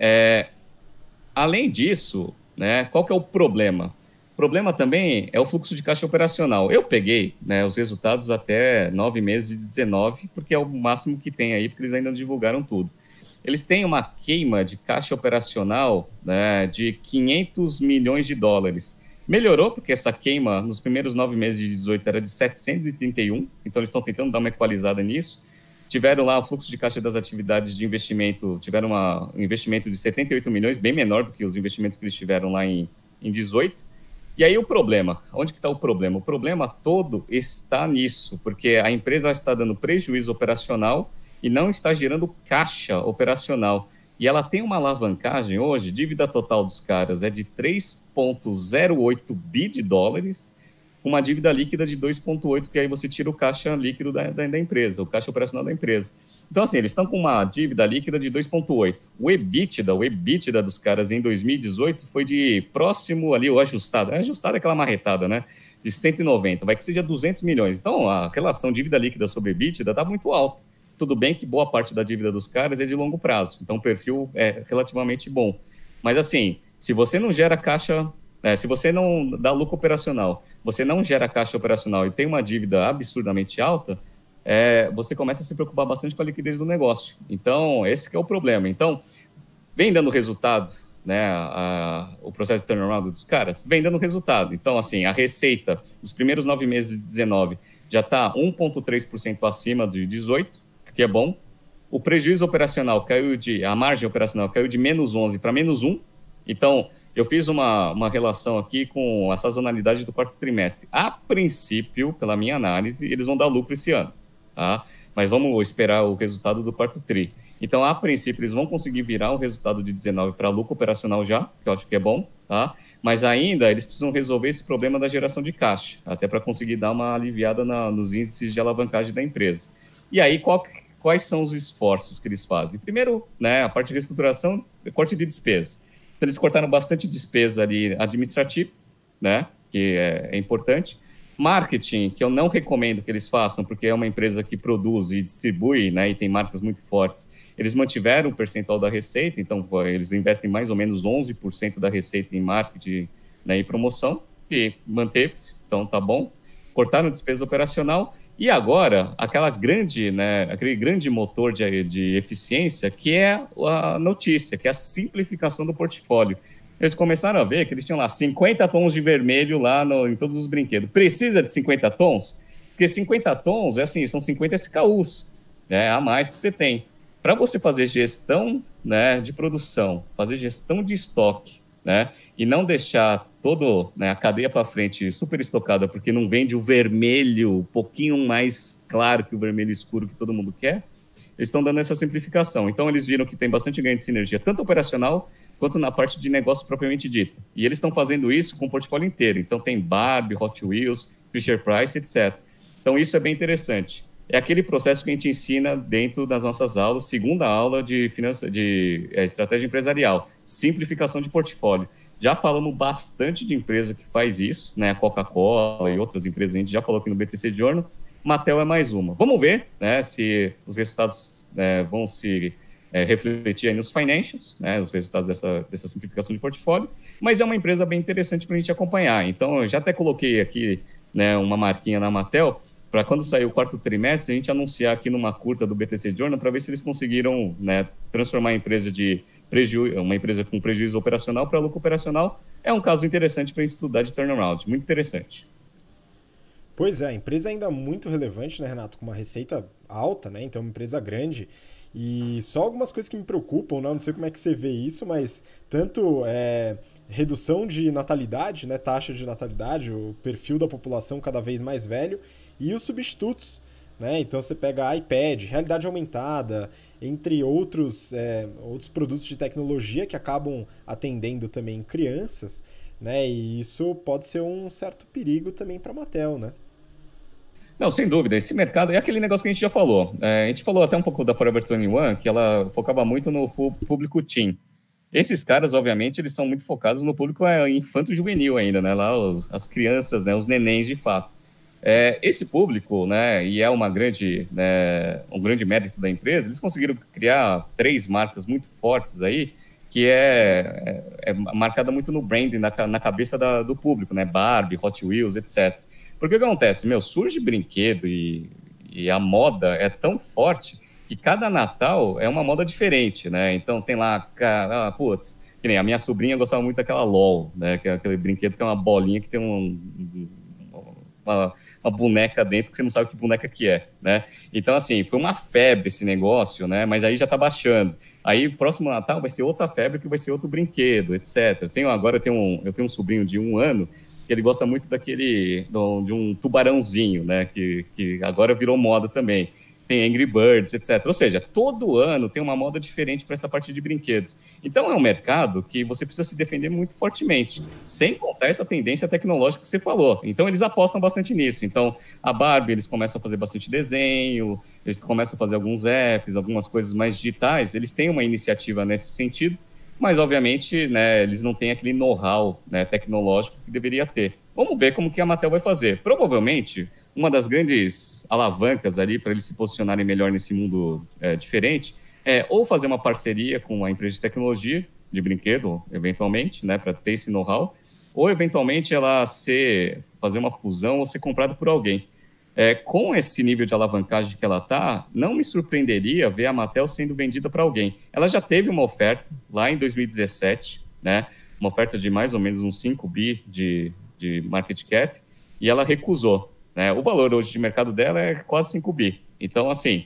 Além disso, né, qual que é o problema? O problema também é o fluxo de caixa operacional. Eu peguei, né, os resultados até 9 meses de 19, porque é o máximo que tem aí, porque eles ainda não divulgaram tudo. Eles têm uma queima de caixa operacional, né, de 500 milhões de dólares. Melhorou, porque essa queima nos primeiros 9 meses de 18 era de 731, então eles estão tentando dar uma equalizada nisso. Tiveram lá o fluxo de caixa das atividades de investimento, tiveram um investimento de 78 milhões, bem menor do que os investimentos que eles tiveram lá em 18. E aí o problema, onde que está o problema? O problema todo está nisso, porque a empresa está dando prejuízo operacional e não está gerando caixa operacional. E ela tem uma alavancagem hoje, dívida total dos caras é de 3,08 bi de dólares, com uma dívida líquida de 2,8, porque aí você tira o caixa líquido da empresa, o caixa operacional da empresa. Então, assim, eles estão com uma dívida líquida de 2,8. O EBITDA dos caras em 2018 foi de próximo ali, o ajustado. Ajustado é aquela marretada, né? De 190, vai que seja 200 milhões. Então, a relação dívida líquida sobre EBITDA está muito alta. Tudo bem que boa parte da dívida dos caras é de longo prazo, então o perfil é relativamente bom. Mas, assim, se você não gera caixa, se você não dá lucro operacional, você não gera caixa operacional e tem uma dívida absurdamente alta, você começa a se preocupar bastante com a liquidez do negócio. Então, esse que é o problema. Então, vem dando resultado, né, o processo de turnaround dos caras, vem dando resultado. Então, assim, a receita dos primeiros 9 meses de 19 já está 1,3% acima de 18, que é bom. O prejuízo operacional a margem operacional caiu de menos 11 para menos 1. Então, eu fiz uma relação aqui com a sazonalidade do quarto trimestre. A princípio, pela minha análise, eles vão dar lucro esse ano, tá? Mas vamos esperar o resultado do quarto tri. Então, a princípio, eles vão conseguir virar o resultado de 19 para lucro operacional já, que eu acho que é bom, tá? Mas ainda eles precisam resolver esse problema da geração de caixa, até para conseguir dar uma aliviada nos índices de alavancagem da empresa. E aí, quais são os esforços que eles fazem? Primeiro, né, a parte de reestruturação, corte de despesa. Então, eles cortaram bastante despesa ali administrativa, né, que é importante. Marketing, que eu não recomendo que eles façam, porque é uma empresa que produz e distribui, né, e tem marcas muito fortes. Eles mantiveram o percentual da receita, então eles investem mais ou menos 11% da receita em marketing, né, e promoção, e manteve-se, então tá bom. Cortaram despesa operacional. E agora, aquele grande motor de eficiência, que é a notícia, que é a simplificação do portfólio. Eles começaram a ver que eles tinham lá 50 tons de vermelho lá em todos os brinquedos. Precisa de 50 tons? Porque 50 tons, são 50 SKUs, né, a mais que você tem. Para você fazer gestão, né, de produção, fazer gestão de estoque, né? E não deixar toda, né, a cadeia para frente super estocada, porque não vende o vermelho um pouquinho mais claro que o vermelho escuro que todo mundo quer, eles estão dando essa simplificação. Então, eles viram que tem bastante ganho de sinergia, tanto operacional quanto na parte de negócio propriamente dita. E eles estão fazendo isso com o portfólio inteiro. Então, tem Barbie, Hot Wheels, Fisher-Price, etc. Então, isso é bem interessante. É aquele processo que a gente ensina dentro das nossas aulas, segunda aula de estratégia empresarial, simplificação de portfólio. Já falamos bastante de empresa que faz isso, né? A Coca-Cola e outras empresas, a gente já falou aqui no BTC Journal. Mattel é mais uma. Vamos ver, né, se os resultados, né, vão se refletir aí nos financials, né, os resultados dessa simplificação de portfólio, mas é uma empresa bem interessante para a gente acompanhar. Então, eu já até coloquei aqui, né, uma marquinha na Mattel, para quando sair o quarto trimestre, a gente anunciar aqui numa curta do BTC Journal para ver se eles conseguiram, né, transformar a empresa uma empresa com prejuízo operacional para lucro operacional. É um caso interessante para a gente estudar de turnaround, muito interessante. Pois é, a empresa ainda muito relevante, né, Renato? Com uma receita alta, né? Então, uma empresa grande. E só algumas coisas que me preocupam, né? Eu não sei como é que você vê isso, mas tanto redução de natalidade, né? Taxa de natalidade, o perfil da população cada vez mais velho, e os substitutos, né? Então, você pega iPad, realidade aumentada, entre outros produtos de tecnologia que acabam atendendo também crianças, né? E isso pode ser um certo perigo também para a Mattel, né? Não, sem dúvida. Esse mercado é aquele negócio que a gente já falou. A gente falou até um pouco da Forever 21, que ela focava muito no público teen. Esses caras, obviamente, eles são muito focados no público infanto-juvenil ainda, né? Lá as crianças, né? Os nenéns, de fato. Esse público, né? E é um grande mérito da empresa, eles conseguiram criar 3 marcas muito fortes aí, que é marcada muito no branding, na cabeça do público, né? Barbie, Hot Wheels, etc. Porque o que acontece? Surge brinquedo e a moda é tão forte que cada Natal é uma moda diferente, né? Então tem lá, putz, que nem a minha sobrinha gostava muito daquela LOL, né? Que é aquele brinquedo que é uma bolinha que tem uma boneca dentro que você não sabe que boneca que é, né? Então, assim, foi uma febre esse negócio, né? Mas aí já tá baixando. Aí, próximo Natal vai ser outra febre que vai ser outro brinquedo, etc. Eu tenho um sobrinho de 1 ano que ele gosta muito de um tubarãozinho, né? Que agora virou moda também. Tem Angry Birds, etc. Ou seja, todo ano tem uma moda diferente para essa parte de brinquedos. Então, é um mercado que você precisa se defender muito fortemente, sem contar essa tendência tecnológica que você falou. Então, eles apostam bastante nisso. Então, a Barbie, eles começam a fazer bastante desenho, eles começam a fazer alguns apps, algumas coisas mais digitais. Eles têm uma iniciativa nesse sentido, mas, obviamente, né, eles não têm aquele know-how, né, tecnológico que deveria ter. Vamos ver como que a Mattel vai fazer. Provavelmente, uma das grandes alavancas ali para eles se posicionarem melhor nesse mundo diferente é ou fazer uma parceria com uma empresa de tecnologia, de brinquedo, eventualmente, né, para ter esse know-how, ou, eventualmente, ela fazer uma fusão ou ser comprada por alguém. Com esse nível de alavancagem que ela está, não me surpreenderia ver a Mattel sendo vendida para alguém. Ela já teve uma oferta lá em 2017, né? Uma oferta de mais ou menos uns 5 bi de market cap, e ela recusou, né? O valor hoje de mercado dela é quase 5 bi. Então, assim,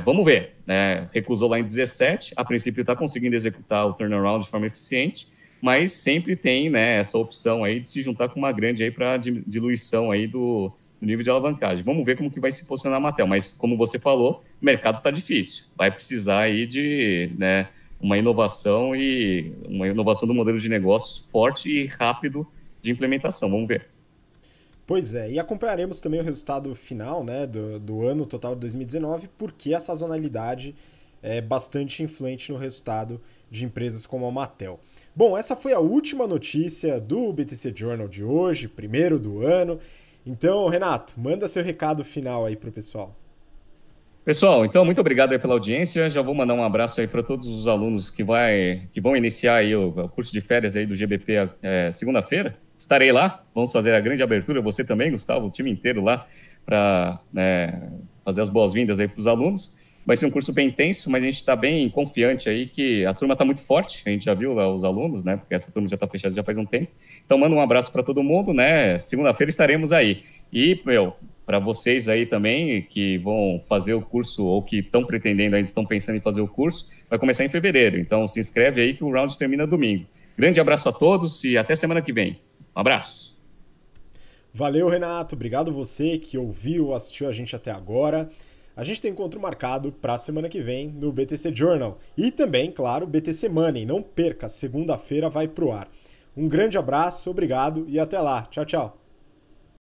vamos ver, né? Recusou lá em 17, a princípio está conseguindo executar o turnaround de forma eficiente, mas sempre tem, né, essa opção aí de se juntar com uma grande aí para diluição aí do nível de alavancagem. Vamos ver como que vai se posicionar a Mattel, mas como você falou, o mercado está difícil, vai precisar aí de, né, uma inovação do modelo de negócio forte e rápido de implementação. Vamos ver. Pois é, e acompanharemos também o resultado final, né, do ano total de 2019, porque a sazonalidade é bastante influente no resultado de empresas como a Mattel. Bom, essa foi a última notícia do BTC Journal de hoje, primeiro do ano. Então, Renato, manda seu recado final aí para o pessoal. Pessoal, então, muito obrigado aí pela audiência. Já vou mandar um abraço aí para todos os alunos que vão iniciar aí o curso de férias aí do GBP segunda-feira. Estarei lá, vamos fazer a grande abertura, você também, Gustavo, o time inteiro lá, para, né, fazer as boas-vindas aí para os alunos. Vai ser um curso bem intenso, mas a gente está bem confiante aí que a turma está muito forte, a gente já viu lá os alunos, né, porque essa turma já está fechada já faz um tempo. Então, manda um abraço para todo mundo, né, segunda-feira estaremos aí. E, para vocês aí também que vão fazer o curso ou que estão pretendendo, ainda estão pensando em fazer o curso, vai começar em fevereiro. Então, se inscreve aí que o round termina domingo. Grande abraço a todos e até semana que vem. Um abraço. Valeu, Renato. Obrigado você que ouviu, assistiu a gente até agora. A gente tem encontro marcado para a semana que vem no BTC Journal. E também, claro, BTC Money. Não perca, segunda-feira vai pro ar. Um grande abraço, obrigado e até lá. Tchau, tchau.